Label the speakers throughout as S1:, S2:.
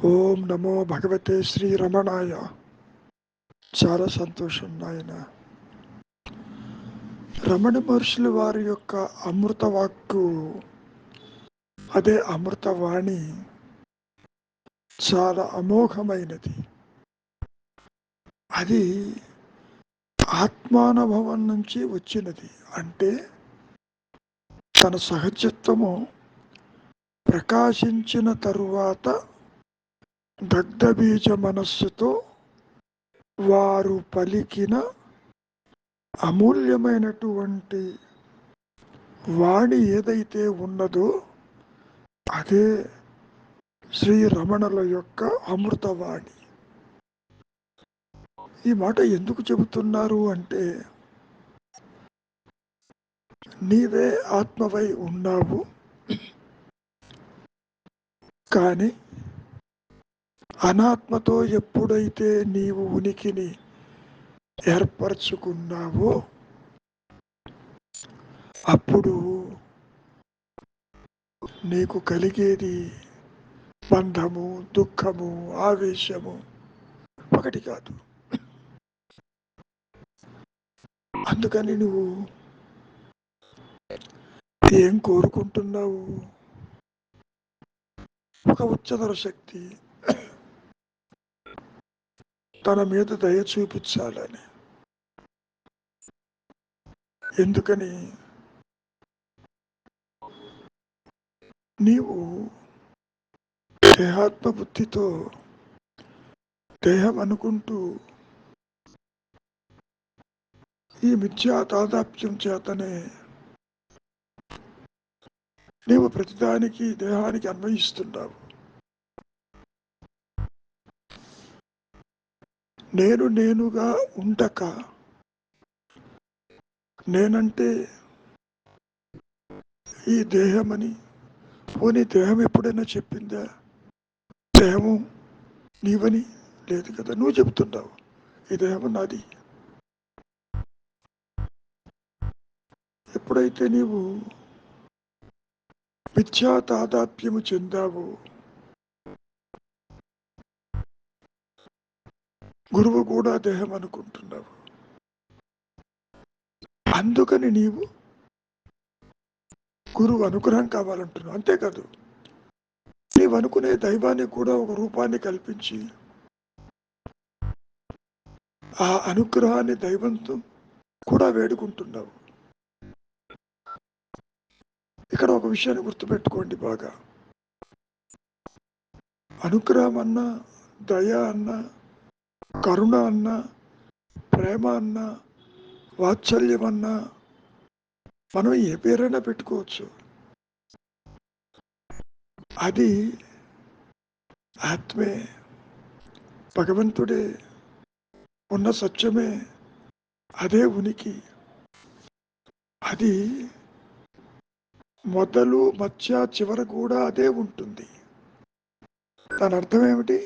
S1: ఓం నమో భగవతే శ్రీ రమణాయ. చాలా సంతోషం నాయన. రమణ మహర్షుల వారి యొక్క అమృత వాక్కు, అదే అమృతవాణి, చాలా అమోఘమైనది. అది ఆత్మానుభవం నుంచి వచ్చినది. అంటే తన సహజత్వము ప్రకాశించిన తరువాత దగ్ధబీజ మనస్సుతో వారు పలికిన అమూల్యమైనటువంటి వాణి ఏదైతే ఉన్నదో అదే శ్రీ రమణుల యొక్క అమృతవాణి. ఈ మాట ఎందుకు చెబుతున్నారు అంటే, నీవే ఆత్మవై ఉన్నావు, కానీ అనాత్మతో ఎప్పుడైతే నీవు ఉనికిని ఏర్పరచుకున్నావో అప్పుడు నీకు కలిగేది బంధము, దుఃఖము, ఆవేశము ఒకటి కాదు. అందుకని నువ్వు ఏం కోరుకుంటున్నావు? ఒక ఉచ్చతర శక్తి తన మీద దయ చూపించాలని. ఎందుకని? నీవు దేహాత్మ బుద్ధితో దేహం అనుకుంటూ ఈ మిథ్యా తాదాప్యం చేతనే నీవు ప్రతిదానికి దేహానికి అన్వయిస్తున్నావు. నేనుగా ఉండక, నేనంటే ఈ దేహమని. పోనీ దేహం ఎప్పుడైనా చెప్పిందా దేహము నీవని? లేదు కదా. నువ్వు చెబుతున్నావు ఈ దేహము నాది. ఎప్పుడైతే నీవు మిథ్యా తాదాత్మ్యము చెందావు, గురువు కూడా దేహం అనుకుంటున్నావు. అందుకని నీవు గురువు అనుగ్రహం కావాలంటున్నావు. అంతేకాదు, నీవు అనుకునే దైవాన్ని కూడా ఒక రూపాన్ని కల్పించి ఆ అనుగ్రహాన్ని దైవంతో కూడా వేడుకుంటున్నావు. ఇక్కడ ఒక విషయాన్ని గుర్తుపెట్టుకోండి బాగా. అనుగ్రహం అన్నా, దయ అన్నా, కరుణ అన్నా, ప్రేమ అన్నా, వాత్సల్యం అన్నా మనం ఏ పేరైనా పెట్టుకోవచ్చు. అది ఆత్మే, భగవంతుడే, ఉన్న సత్యమే, అదే ఉనికి. అది మొదలు మధ్య చివర కూడా అదే ఉంటుంది. దాని అర్థం ఏమిటి?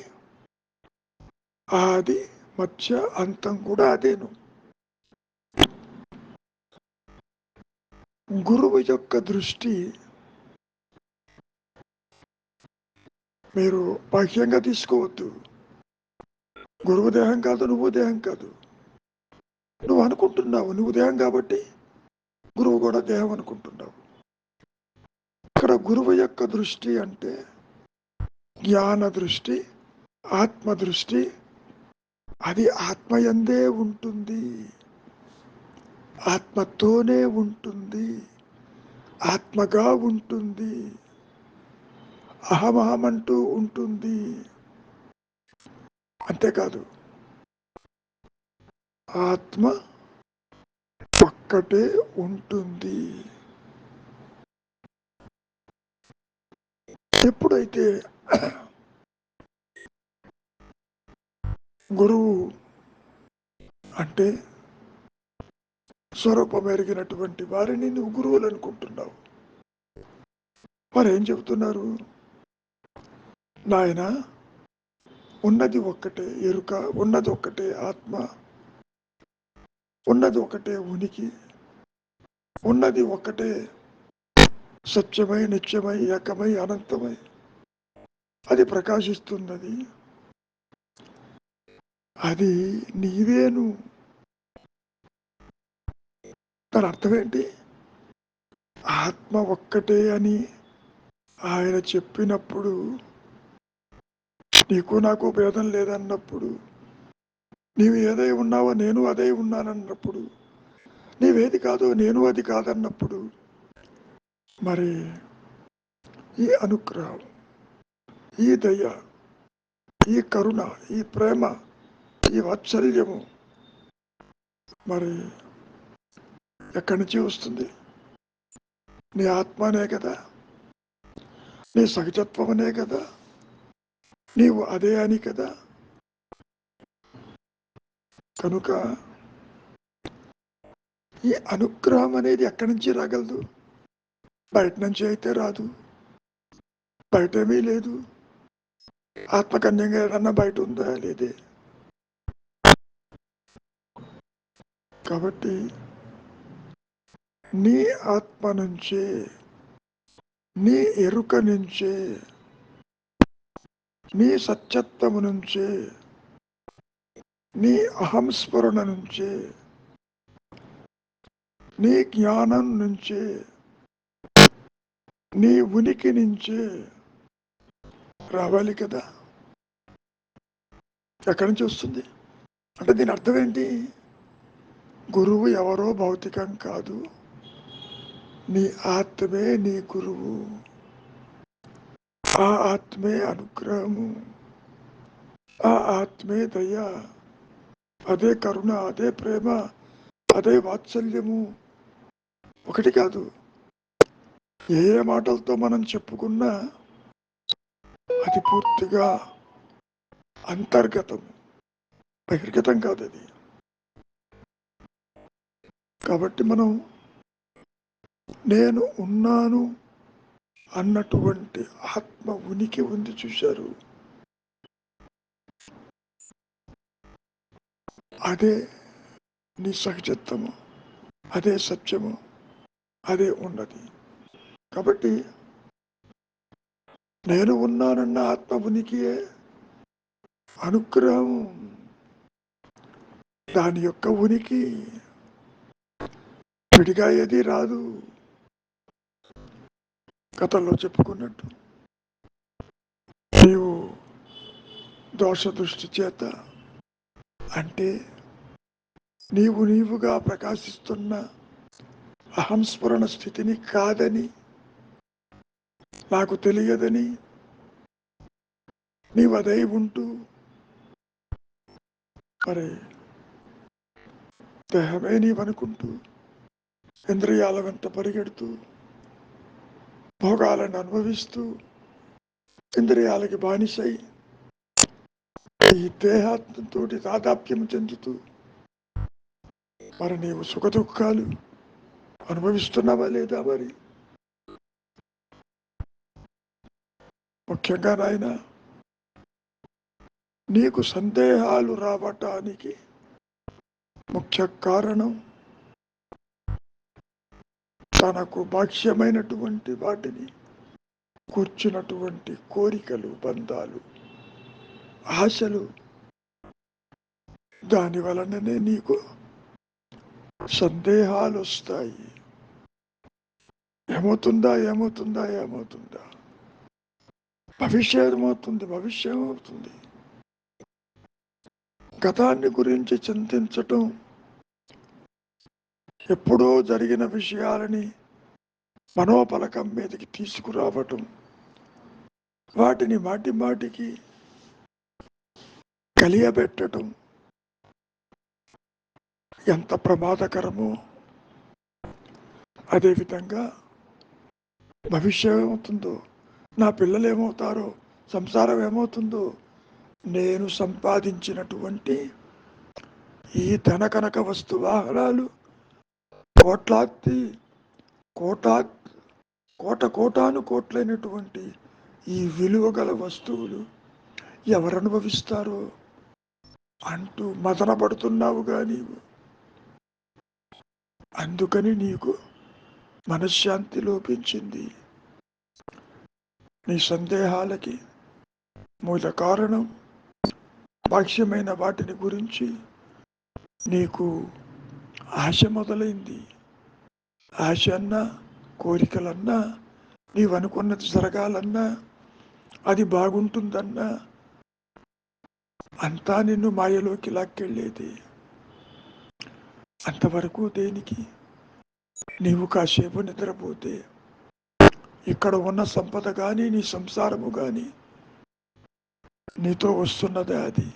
S1: ఆది మధ్య అంతం కూడా అదేను. గురువు యొక్క దృష్టి మీరు బాహ్యంగా తీసుకోవద్దు. గురువు దేహం కాదు, నువ్వు దేహం కాదు. నువ్వు అనుకుంటున్నావు నువ్వు దేహం కాబట్టి గురువు కూడా దేహం అనుకుంటున్నావు. ఇక్కడ గురువు యొక్క దృష్టి అంటే జ్ఞాన దృష్టి, ఆత్మ దృష్టి. అది ఆత్మయందే ఉంటుంది, ఆత్మతోనే ఉంటుంది, ఆత్మగా ఉంటుంది, అహమహమంటూ ఉంటుంది. అంతేకాదు, ఆత్మ ఒక్కటే ఉంటుంది. ఎప్పుడైతే గురువు అంటే స్వరూపం ఎరిగినటువంటి వారిని నువ్వు గురువులు అనుకుంటున్నావు. వారు ఏం చెబుతున్నారు? నాయన, ఉన్నది ఒక్కటే ఎరుక, ఉన్నది ఒక్కటే ఆత్మ, ఉన్నది ఒకటే ఉనికి, ఉన్నది ఒక్కటే సత్యమై, నిత్యమై, ఏకమై, అనంతమై. అది ప్రకాశిస్తున్నది. అది నీవేను. దాని అర్థం ఏంటి? ఆత్మ ఒక్కటే అని ఆయన చెప్పినప్పుడు, నీకు నాకు భేదం లేదన్నప్పుడు, నీవు ఏదై ఉన్నావో నేను అదే ఉన్నానన్నప్పుడు, నీవేది కాదో నేను అది కాదన్నప్పుడు, మరి ఈ అనుగ్రహం, ఈ దయ, ఈ కరుణ, ఈ ప్రేమ, ఈ వాత్సల్యము మరి ఎక్కడి నుంచి వస్తుంది? నీ ఆత్మనే కదా, నీ సహజత్వమనే కదా, నీవు అదే అని కదా. కనుక ఈ అనుగ్రహం అనేది ఎక్కడి నుంచి రాగలదు? బయట నుంచి అయితే రాదు. బయటేమీ లేదు. ఆత్మకన్యంగా ఏదన్నా బయట ఉందా? లేదే. కాబట్టి నీ ఆత్మ నుంచే, నీ ఎరుక నుంచే, నీ సత్యత్వము నుంచే, నీ అహంస్ఫురణ నుంచే, నీ జ్ఞానం నుంచే, నీ ఉనికి నుంచే రావాలి కదా. ఎక్కడి నుంచి వస్తుంది అంటే దీని అర్థం ఏంటి? గురువు ఎవరో భౌతికం కాదు, నీ ఆత్మే నీ గురువు. ఆ ఆత్మే అనుగ్రహము, ఆ ఆత్మే దయ, అదే కరుణ, అదే ప్రేమ, అదే వాత్సల్యము. ఒకటి కాదు. ఏ మాటలతో మనం చెప్పుకున్నా అది పూర్తిగా అంతర్గతం, బహిర్గతం కాదు అది. కాబట్టి మనం నేను ఉన్నాను అన్నటువంటి ఆత్మ ఉనికి ఉంది, చూశారు? అదే నీ సహజత్వము, అదే సత్యము, అదే ఉన్నది. కాబట్టి నేను ఉన్నానన్న ఆత్మ ఉనికియే అనుగ్రహం. దాని యొక్క ఉనికి విడిగా ఏది రాదు. గతంలో చెప్పుకున్నట్టు నీవు దోష దృష్టి చేత అంటే నీవుగా ప్రకాశిస్తున్న అహంస్ఫురణ స్థితిని కాదని, నాకు తెలియదని నీవు అదై ఉంటూ మరి దేహమే నీవనుకుంటూ ఇంద్రియాల వెంట పరిగెడుతూ భోగాలను అనుభవిస్తూ ఇంద్రియాలకి బానిసై ఈ దేహాత్మతో తాదాప్యం చెందుతూ మరి నీవు సుఖ దుఃఖాలు అనుభవిస్తున్నావా లేదా? మరి ముఖ్యంగా నాయన, నీకు సందేహాలు రావటానికి ముఖ్య కారణం తనకు బాహ్యమైనటువంటి వాటిని కూర్చున్నటువంటి కోరికలు, బంధాలు, ఆశలు. దాని వలననే నీకు సందేహాలు వస్తాయి. ఏమవుతుందా ఏమవుతుందా ఏమవుతుందా, భవిష్యం అవుతుంది. గతాన్ని గురించి చింతించటం, ఎప్పుడో జరిగిన విషయాలని మనోపలకం మీదకి తీసుకురావటం, వాటిని మాటి మాటికి కలియబెట్టడం ఎంత ప్రమాదకరమో, అదేవిధంగా భవిష్యం ఏమవుతుందో, నా పిల్లలు ఏమవుతారో, సంసారం ఏమవుతుందో, నేను సంపాదించినటువంటి ఈ ధన కనక వస్తు వాహనాలు, కోట్లాది కోటాను కోట్లైనటువంటి ఈ విలువ గల వస్తువులు ఎవరు అనుభవిస్తారో అంటూ మదన పడుతున్నావుగా నీవు. అందుకని నీకు మనశ్శాంతి లోపించింది. నీ సందేహాలకి మూల కారణం బాహ్యమైన వాటిని గురించి నీకు ఆశ మొదలైంది. ఆశ అన్నా, కోరికలన్నా, నీవనుకున్నది జరగాలన్నా, అది బాగుంటుందన్నా అంతా నిన్ను మాయలోకి లాక్కెళ్ళేది. అంతవరకు దేనికి? నీవు కాసేపు నిద్రపోతే ఇక్కడ ఉన్న సంపద కానీ, నీ సంసారము కానీ నీతో వస్తున్నదే. అది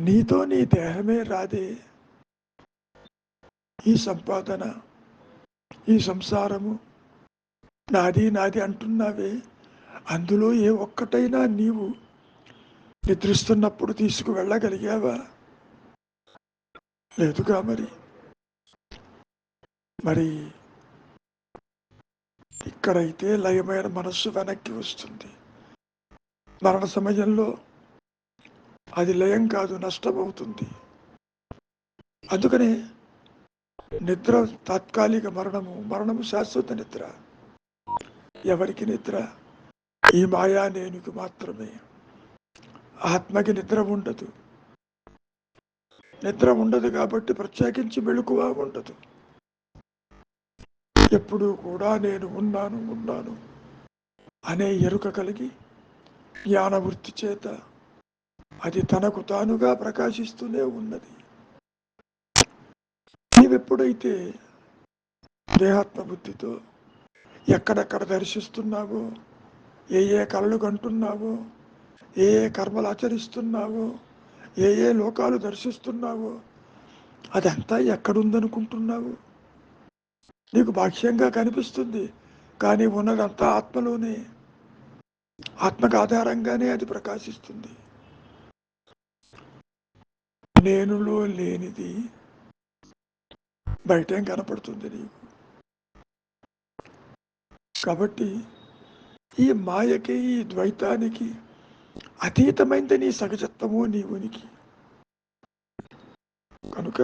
S1: నీతో నీ దేహమే రాదే. ఈ సంపాదన, ఈ సంసారము నాది నాది అంటున్నావే, అందులో ఏ ఒక్కటైనా నీవు నిద్రిస్తున్నప్పుడు తీసుకువెళ్ళగలిగావా? లేదుగా. మరి ఇక్కడైతే లయమైన మనస్సు వెనక్కి వస్తుంది. మరణ సమయంలో అది లయం కాదు, నష్టమవుతుంది. అందుకనే నిద్ర తాత్కాలిక మరణము, మరణము శాశ్వత నిద్ర. ఎవరికి నిద్ర? ఈ మాయా నేనుకి మాత్రమే. ఆత్మకి నిద్ర ఉండదు. నిద్ర ఉండదు కాబట్టి ప్రత్యేకించి మెలకువ ఉండదు. ఎప్పుడూ కూడా నేను ఉన్నాను ఉన్నాను అనే ఎరుక కలిగి జ్ఞానవృత్తి చేత అది తనకు తానుగా ప్రకాశిస్తూనే ఉన్నది. నీవెప్పుడైతే దేహాత్మ బుద్ధితో ఎక్కడెక్కడ దర్శిస్తున్నావో, ఏ ఏ కళలు కంటున్నావో, ఏ ఏ కర్మలు ఆచరిస్తున్నావో, ఏ ఏ లోకాలు దర్శిస్తున్నావో, అదంతా ఎక్కడుందనుకుంటున్నావు? నీకు బాహ్యంగా కనిపిస్తుంది, కానీ ఉన్నదంతా ఆత్మలోనే. ఆత్మకు ఆధారంగానే అది ప్రకాశిస్తుంది. నేనులో లేనిది బయటేం కనపడుతుంది నీకు? కాబట్టి ఈ మాయకి, ఈ ద్వైతానికి అతీతమైంది నీ సహజత్వము, నీ ఉనికి. కనుక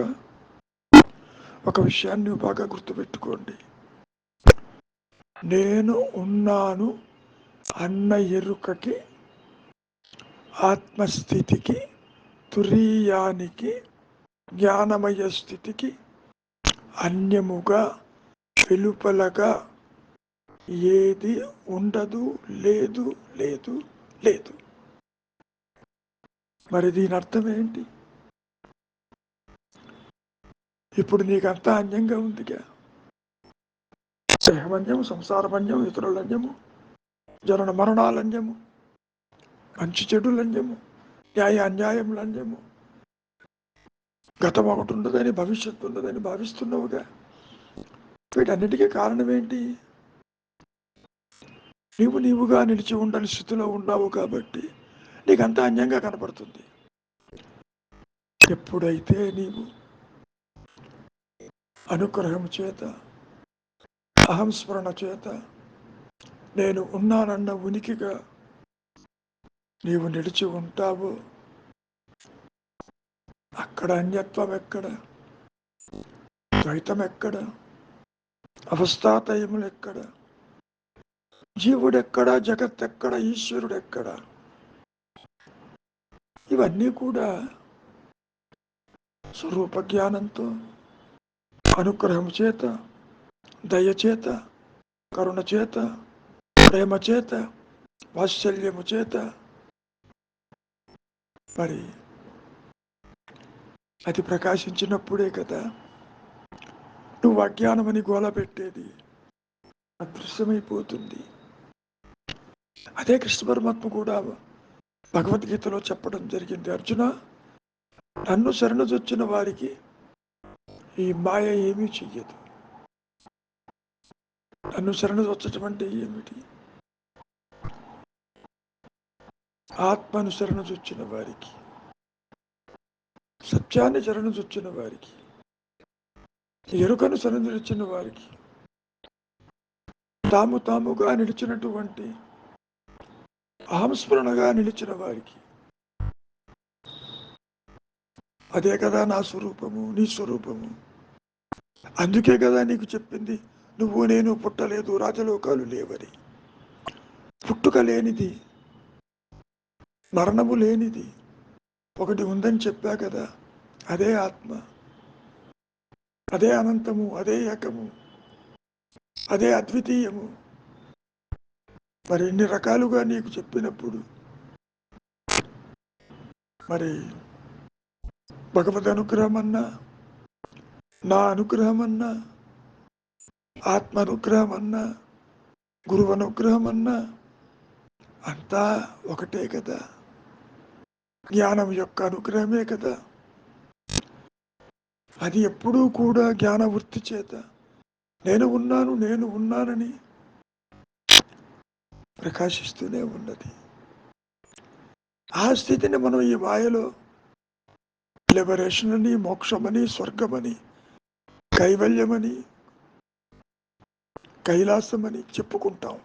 S1: ఒక విషయాన్ని బాగా గుర్తుపెట్టుకోండి. నేను ఉన్నాను అన్న ఎరుకకి, ఆత్మస్థితికి, తురీయానికి, జ్ఞానమయ స్థితికి అన్యముగా, వెలుపలగా ఏది ఉండదు, లేదు లేదు లేదు. మరి దీని అర్థం ఏంటి? ఇప్పుడు నీకంతా అన్యంగా ఉందిగా. దేహమన్యము, సంసారమన్యము, ఇతరులన్యము, జనన మరణాలన్యము, మంచి చెడులన్యము, న్యాయ అన్యాయములన్యము. గతం ఒకటి ఉండదని, భవిష్యత్తు ఉండదని భావిస్తున్నావుగా. వీటన్నిటికీ కారణం ఏంటి? నీవుగా నిలిచి ఉండని స్థితిలో ఉన్నావు కాబట్టి నీకంతా అన్యంగా కనపడుతుంది. ఎప్పుడైతే నీవు అనుగ్రహం చేత, అహంస్మరణ చేత నేను ఉన్నానన్న ఉనికిగా నీవు నిలిచి ఉంటావో, అక్కడ అన్యత్వం ఎక్కడ, ద్వైతం ఎక్కడ, అవస్థాతయములు ఎక్కడ, జీవుడెక్కడ, జగత్ ఎక్కడ, ఈశ్వరుడెక్కడ? ఇవన్నీ కూడా స్వరూప జ్ఞానంతో, అనుగ్రహం చేత, దయచేత, కరుణ చేత, ప్రేమ చేత, వాత్సల్యము చేత మరి అది ప్రకాశించినప్పుడే కదా నువ్వు అజ్ఞానమని గోల పెట్టేది అదృశ్యమైపోతుంది. అదే కృష్ణ పరమాత్మ కూడా భగవద్గీతలో చెప్పడం జరిగింది. అర్జున, నన్ను శరణుజొచ్చిన వారికి ఈ మాయ ఏమీ చెయ్యదు. నన్ను శరణుజొచ్చటం అంటే ఏమిటి? ఆత్మను శరణుజొచ్చిన వారికి, సత్యాన్ని శరణుజొచ్చిన వారికి, ఎరుకను శరణుజొచ్చిన వారికి, తాముగా నిలిచినటువంటి అహంస్మరణగా నిలిచిన వారికి, అదే కదా నా స్వరూపము, నీ స్వరూపము. అందుకే కదా నీకు చెప్పింది, నువ్వు నేను పుట్టలేదు, రాజలోకాలు లేవని. పుట్టుక లేనిది మరణము లేనిది ఒకటి ఉందని చెప్పా కదా, అదే ఆత్మ, అదే అనంతము, అదే ఏకము, అదే అద్వితీయము. మరి ఎన్ని రకాలుగా నీకు చెప్పినప్పుడు మరి భగవద్ అనుగ్రహం అన్నా, నా అనుగ్రహం అన్నా, ఆత్మ అనుగ్రహం అన్నా, గురువు అనుగ్రహం అన్నా అంతా ఒకటే కదా, జ్ఞానం యొక్క అనుగ్రహమే కదా. అది ఎప్పుడూ కూడా జ్ఞాన వృత్తి చేత నేను ఉన్నానని ప్రకాశిస్తూనే ఉన్నది. ఆ స్థితిని మనం ఈ మాయలో లిబరేషన్ అని, మోక్షమని, స్వర్గమని, కైవల్యమని, కైలాసమని చెప్పుకుంటాం.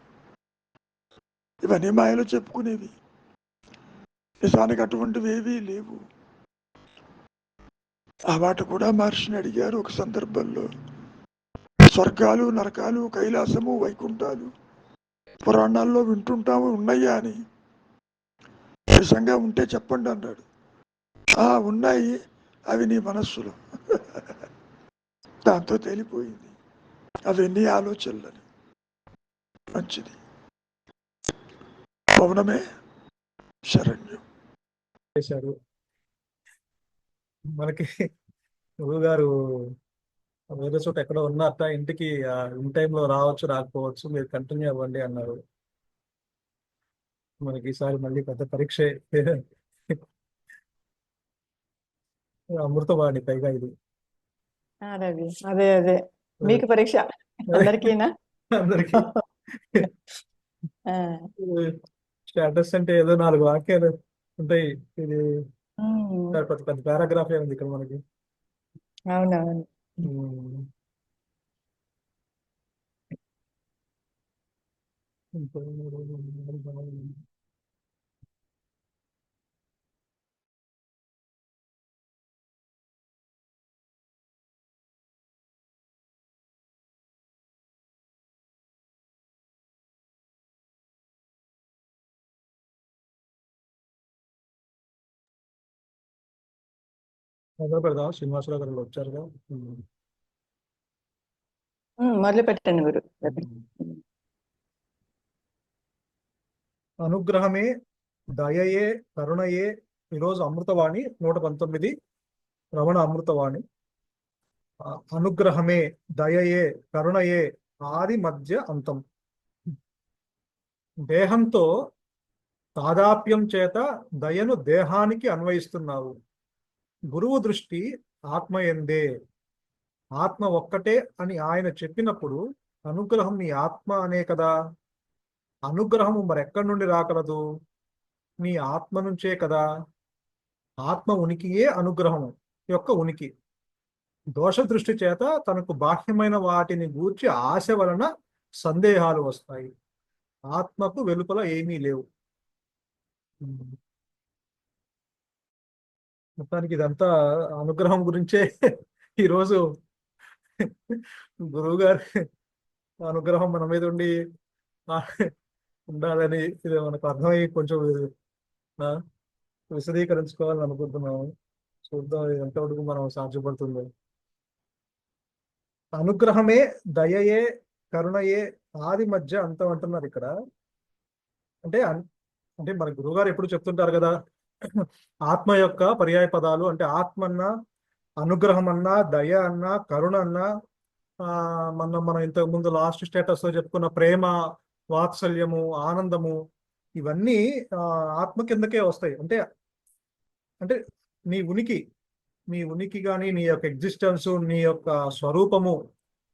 S1: ఇవన్నీ మాయలో చెప్పుకునేవి, నిజానికి అటువంటివి ఏవీ లేవు. ఆ మాట కూడా మహర్షిని అడిగారు ఒక సందర్భంలో. స్వర్గాలు, నరకాలు, కైలాసము, వైకుంఠాలు పురాణాల్లో వింటుంటాము, ఉన్నాయా అని. నిజంగా ఉంటే చెప్పండి అన్నాడు. ఉన్నాయి, అవి నీ మనస్సులో. దాంతో తేలిపోయింది, అవన్నీ ఆలోచనలని. మంచిది, పౌనమే శరణ్యం
S2: చేశారు. మనకి గురువు గారు వేరే చోట ఎక్కడో ఉన్నారట, ఇంటికి ఇన్ టైంలో రావచ్చు రాకపోవచ్చు, మీరు కంటిన్యూ అవ్వండి అన్నారు. మనకి ఈసారి మళ్ళీ పెద్ద పరీక్ష, అమృతవాణి పైగా ఇది.
S3: రవి, అదే అదే మీకు పరీక్ష అందరికీనా?
S2: అందరికి స్టేటస్ అంటే ఏదో 4 వాక్యాలు ఉంటాయి, ఇది పెద్ద పెద్ద పారాగ్రాఫే ఉంది ఇక్కడ మనకి.
S3: అవునవును.
S2: మొదలు పెడదాం. శ్రీనివాసరావు గారు వచ్చారుగా.
S3: మొదలు పెట్టండి గురు.
S2: అనుగ్రహమే, దయయే, కరుణయే. ఈరోజు అమృతవాణి 119, రమణ అమృతవాణి. అనుగ్రహమే, దయయే, కరుణయే, ఆది మధ్య అంతం. దేహంతో తాదాప్యం చేత దయను దేహానికి అన్వయిస్తున్నావు. గురువు దృష్టి ఆత్మయందే, ఆత్మ ఒక్కటే అని ఆయన చెప్పినప్పుడు అనుగ్రహం నీ ఆత్మ అనే కదా. అనుగ్రహము మరెక్కడి నుండి రాగలదు? నీ ఆత్మ నుంచే కదా. ఆత్మ ఉనికియే అనుగ్రహం యొక్క ఉనికి. దోష దృష్టి చేత తనకు బాహ్యమైన వాటిని గూర్చి ఆశ వలన సందేహాలు వస్తాయి. ఆత్మకు వెలుపల ఏమీ లేవు. మొత్తానికి ఇదంతా అనుగ్రహం గురించే. ఈరోజు గురువు గారి అనుగ్రహం మన మీద ఉండాలని ఇది మనకు అర్థమై కొంచెం విశదీకరించుకోవాలని అనుకుంటున్నాము. చూద్దాం ఎంతవరకు మనం సాధ్యపడుతుందో. అనుగ్రహమే, దయయే, కరుణయే, ఆది మధ్య అంతం అంటున్నారు ఇక్కడ. అంటే అంటే మన గురువుగారు ఎప్పుడు చెప్తుంటారు కదా, ఆత్మ యొక్క పర్యాయ పదాలు. అంటే ఆత్మ అన్నా, అనుగ్రహం అన్నా, దయ అన్నా, కరుణ అన్నా, మనం ఇంతకు ముందు లాస్ట్ స్టేటస్ లో చెప్పుకున్న ప్రేమ, వాత్సల్యము, ఆనందము, ఇవన్నీ ఆత్మ కిందకే వస్తాయి. అంటే అంటే నీ ఉనికి కానీ, నీ యొక్క ఎగ్జిస్టెన్స్, నీ యొక్క స్వరూపము,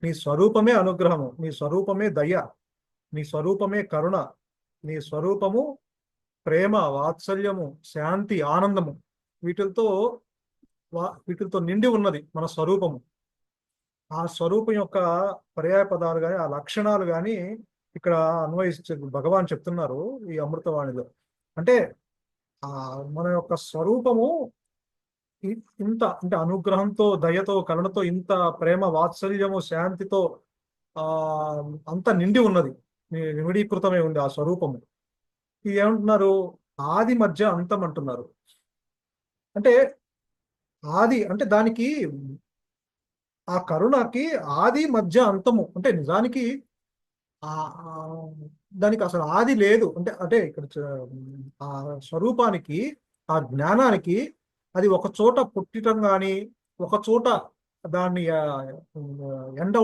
S2: నీ స్వరూపమే అనుగ్రహము, నీ స్వరూపమే దయ, నీ స్వరూపమే కరుణ, నీ స్వరూపము ప్రేమ, వాత్సల్యము, శాంతి, ఆనందము. వీటితో నిండి ఉన్నది మన స్వరూపము. ఆ స్వరూపం యొక్క పర్యాయ పదాలు కానీ, ఆ లక్షణాలు కానీ ఇక్కడ అన్వయిస్తే భగవాన్ చెప్తున్నారు ఈ అమృతవాణిలో. అంటే మన యొక్క స్వరూపము ఇంత, అంటే అనుగ్రహంతో, దయతో, కరుణతో, ఇంత ప్రేమ, వాత్సల్యము, శాంతితో అంత నిండి ఉన్నది, నిమిడీకృతమై ఉంది ఆ స్వరూపము. ఇది ఏమంటున్నారు? ఆది మధ్య అంతం అంటున్నారు. అంటే ఆది అంటే దానికి ఆ కరుణకి ఆది మధ్య అంతము అంటే నిజానికి ఆ ఆ దానికి అసలు ఆది లేదు. అంటే అంటే ఇక్కడ ఆ స్వరూపానికి ఆ జ్ఞానానికి అది ఒక చోట పుట్టడం కానీ ఒక చోట దాన్ని ఎండ్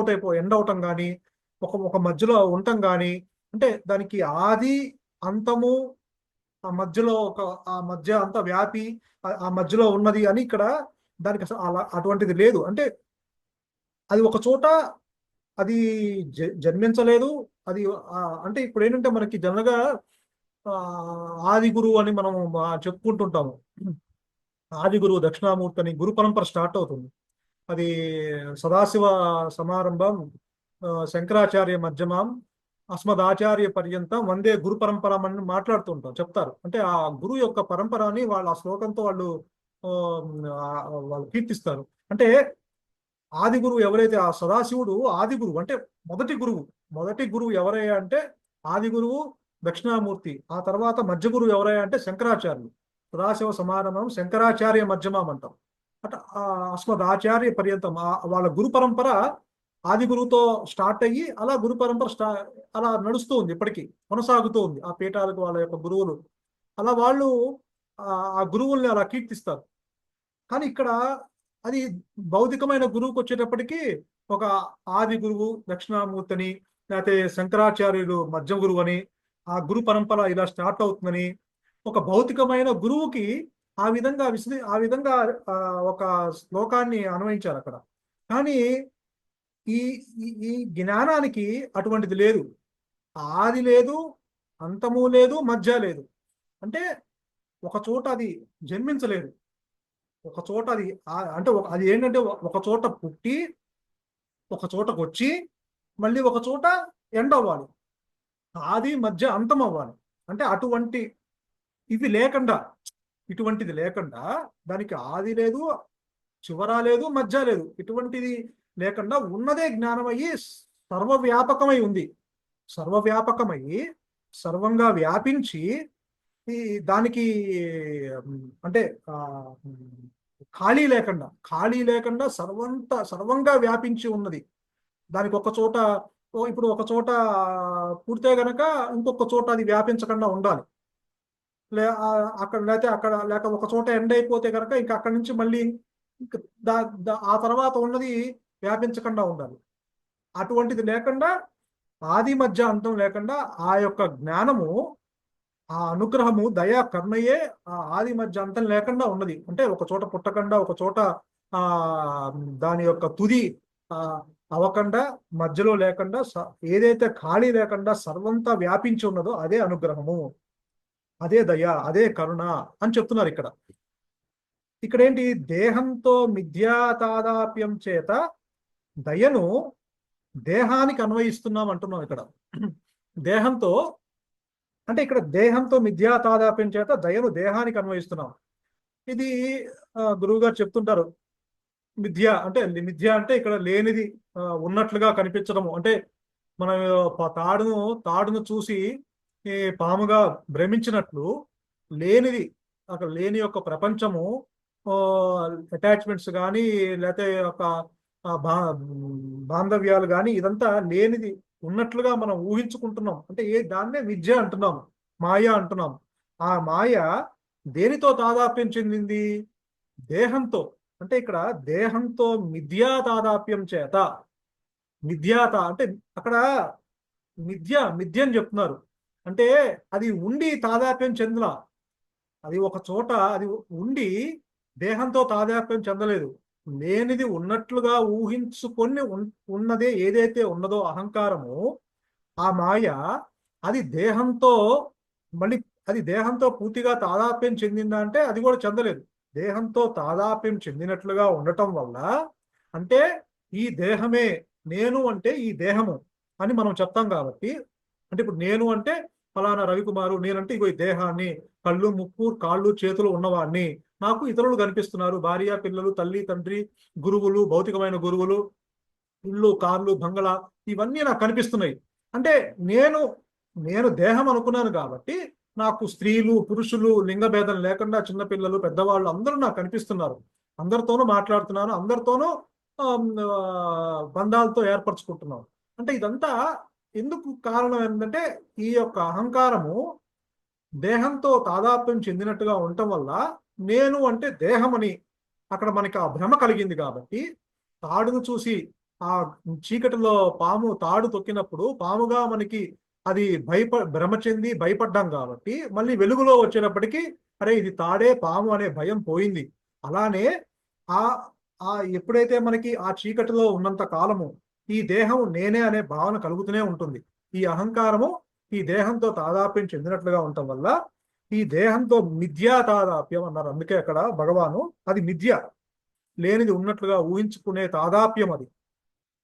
S2: అవటం కానీ ఒక మధ్యలో ఉండటం కానీ అంటే దానికి ఆది అంతము ఆ మధ్యలో ఆ మధ్య అంత వ్యాపి ఆ మధ్యలో ఉన్నది అని ఇక్కడ దానికి అసలు అలా అటువంటిది లేదు. అంటే అది ఒక చోట అది జన్మించలేదు. అది అంటే ఇప్పుడు ఏంటంటే మనకి జనరల్గా ఆది గురువు అని మనం చెప్పుకుంటుంటాము. ఆది గురువు దక్షిణామూర్తి అని గురు పరంపర స్టార్ట్ అవుతుంది. అది సదాశివ సమారంభం శంకరాచార్య మధ్యమాం అస్మదాచార్య పర్యంతం వందే గురు పరంపర అని మాట్లాడుతుంటాం, చెప్తారు. అంటే ఆ గురువు యొక్క పరంపరని వాళ్ళు ఆ శ్లోకంతో వాళ్ళు కీర్తిస్తారు. అంటే ఆది గురువు ఎవరైతే ఆ సదాశివుడు ఆది గురువు అంటే మొదటి గురువు ఎవరయ్యా అంటే ఆది గురువు దక్షిణామూర్తి. ఆ తర్వాత మధ్య గురువు ఎవరయ్యా అంటే శంకరాచార్యులు. సదాశివ సమారంభం శంకరాచార్య మధ్యమాం అంటాం. అంటే అస్మదాచార్య పర్యంతం వాళ్ళ గురు పరంపర ఆది గురువుతో స్టార్ట్ అయ్యి అలా గురు పరంపర అలా నడుస్తూ ఉంది, ఇప్పటికీ కొనసాగుతూ ఉంది. ఆ పీఠాలకు వాళ్ళ యొక్క గురువులు అలా వాళ్ళు ఆ గురువుల్ని అలా కీర్తిస్తారు. కానీ ఇక్కడ అది భౌతికమైన గురువుకి వచ్చేటప్పటికి ఒక ఆది గురువు దక్షిణామూర్తిని లేకపోతే శంకరాచార్యులు మధ్య గురువు అని ఆ గురు పరంపర ఇలా స్టార్ట్ అవుతుందని ఒక భౌతికమైన గురువుకి ఆ విధంగా ఒక శ్లోకాన్ని అన్వయించారు అక్కడ. కానీ ఈ ఈ జ్ఞానానికి అటువంటిది లేదు. ఆది లేదు, అంతము లేదు, మధ్య లేదు. అంటే ఒక చోట అది జన్మించలేదు. ఒక చోట అది అంటే అది ఏంటంటే ఒక చోట పుట్టి ఒక చోటకు వచ్చి మళ్ళీ ఒక చోట ఎండ్ అవ్వాలి. ఆది మధ్య అంతం అవ్వాలి. అంటే ఇటువంటిది లేకుండా దానికి ఆది లేదు, చివర లేదు, మధ్య లేదు. ఇటువంటిది లేకుండా ఉన్నదే జ్ఞానమయ్యి సర్వవ్యాపకమై ఉంది. సర్వవ్యాపకమయ్యి సర్వంగా వ్యాపించి దానికి అంటే ఖాళీ లేకుండా సర్వంగా వ్యాపించి ఉన్నది. దానికి ఒక చోట ఇప్పుడు ఒక చోట పుడితే గనక ఇంకొక చోట అది వ్యాపించకుండా ఉండాలి. లేక ఒక చోట ఎండ్ అయిపోతే కనుక ఇంకా అక్కడి నుంచి మళ్ళీ ఆ తర్వాత ఉన్నది వ్యాపించకుండా ఉండాలి. అటువంటిది లేకుండా ఆది మధ్య అంతం లేకుండా ఆ యొక్క జ్ఞానము ఆ అనుగ్రహము దయా కరుణయే ఆ ఆది మధ్య అంతం లేకుండా ఉన్నది. అంటే ఒక చోట పుట్టకుండా ఒక చోట దాని యొక్క తుది అవకుండా మధ్యలో లేకుండా ఏదైతే ఖాళీ లేకుండా సర్వంతా వ్యాపించి ఉన్నదో అదే అనుగ్రహము, అదే దయ, అదే కరుణ అని చెప్తున్నారు ఇక్కడ. ఇక్కడేంటి దేహంతో మిథ్యా తాదాప్యం చేత దయను దేహానికి అన్వయిస్తున్నాం అంటున్నాం ఇక్కడ. దేహంతో అంటే ఇక్కడ దేహంతో మిథ్యా తాదాప్యం చేత దయను దేహానికి అన్వయిస్తున్నాం. ఇది గురువుగారు చెప్తుంటారు. మిథ్య అంటే ఇక్కడ లేనిది ఉన్నట్లుగా కనిపించడము. అంటే మనం తాడును చూసి పాముగా భ్రమించినట్లు లేనిది అక్కడ లేని యొక్క ప్రపంచము అటాచ్మెంట్స్ కానీ లేకపోతే ఒక బాంధవ్యాలు కానీ ఇదంతా లేనిది ఉన్నట్లుగా మనం ఊహించుకుంటున్నాం. అంటే దాన్నే విద్య అంటున్నాము, మాయ అంటున్నాము. ఆ మాయ దేనితో తాదాప్యం చెందింది? దేహంతో. అంటే ఇక్కడ దేహంతో మిథ్యా తాదాప్యం చేత అంటే అక్కడ మిథ్య అని చెప్తున్నారు. అంటే అది ఉండి తాదాప్యం చెందలా. అది ఒక చోట అది ఉండి దేహంతో తాదాప్యం చెందలేదు. లేనిది ఉన్నట్లుగా ఊహించుకొని ఉన్నదే ఏదైతే ఉన్నదో అహంకారము, ఆ మాయ, అది దేహంతో మళ్ళీ అది దేహంతో పూర్తిగా తాదాప్యం చెందిందా అంటే అది కూడా చెందలేదు. దేహంతో తాదాప్యం చెందినట్లుగా ఉండటం వల్ల అంటే ఈ దేహమే నేను అంటే ఈ దేహము అని మనం చెప్తాం. కాబట్టి అంటే ఇప్పుడు నేను అంటే ఫలానా రవికుమారు, నేనంటే ఇగో ఈ దేహాన్ని, కళ్ళు, ముక్కు, కాళ్ళు, చేతులు ఉన్నవాడిని, నాకు ఇతరులు కనిపిస్తున్నారు, భార్య, పిల్లలు, తల్లి, తండ్రి, గురువులు, భౌతికమైన గురువులు, ఇల్లు, కార్లు, బంగళా, ఇవన్నీ నాకు కనిపిస్తున్నాయి. అంటే నేను దేహం అనుకున్నాను కాబట్టి నాకు స్త్రీలు పురుషులు లింగ భేదం లేకుండా చిన్నపిల్లలు పెద్దవాళ్ళు అందరూ నాకు కనిపిస్తున్నారు. అందరితోనూ మాట్లాడుతున్నాను, అందరితోనూ బంధాలతో ఏర్పరచుకుంటున్నాను. అంటే ఇదంతా ఎందుకు కారణం ఏంటంటే ఈ యొక్క అహంకారము దేహంతో తాదాత్మ్యం చెందినట్టుగా ఉండటం వల్ల నేను అంటే దేహం అని అక్కడ మనకి ఆ భ్రమ కలిగింది. కాబట్టి తాడును చూసి ఆ చీకటిలో పాము తాడు తొక్కినప్పుడు పాముగా మనకి అది భ్రమ చెంది భయపడ్డాం కాబట్టి మళ్ళీ వెలుగులో వచ్చేటప్పటికి అరే ఇది తాడే పాము అనే భయం పోయింది. అలానే ఆ ఆ ఎప్పుడైతే మనకి ఆ చీకటిలో ఉన్నంత కాలము ఈ దేహం నేనే అనే భావన కలుగుతూనే ఉంటుంది. ఈ అహంకారము ఈ దేహంతో తాదాప్యం చెందినట్లుగా ఉండటం వల్ల ఈ దేహంతో మిథ్యా తాదాప్యం అన్నారు. అందుకే అక్కడ భగవాను అది మిథ్య, లేనిది ఉన్నట్లుగా ఊహించుకునే తాదాప్యం. అది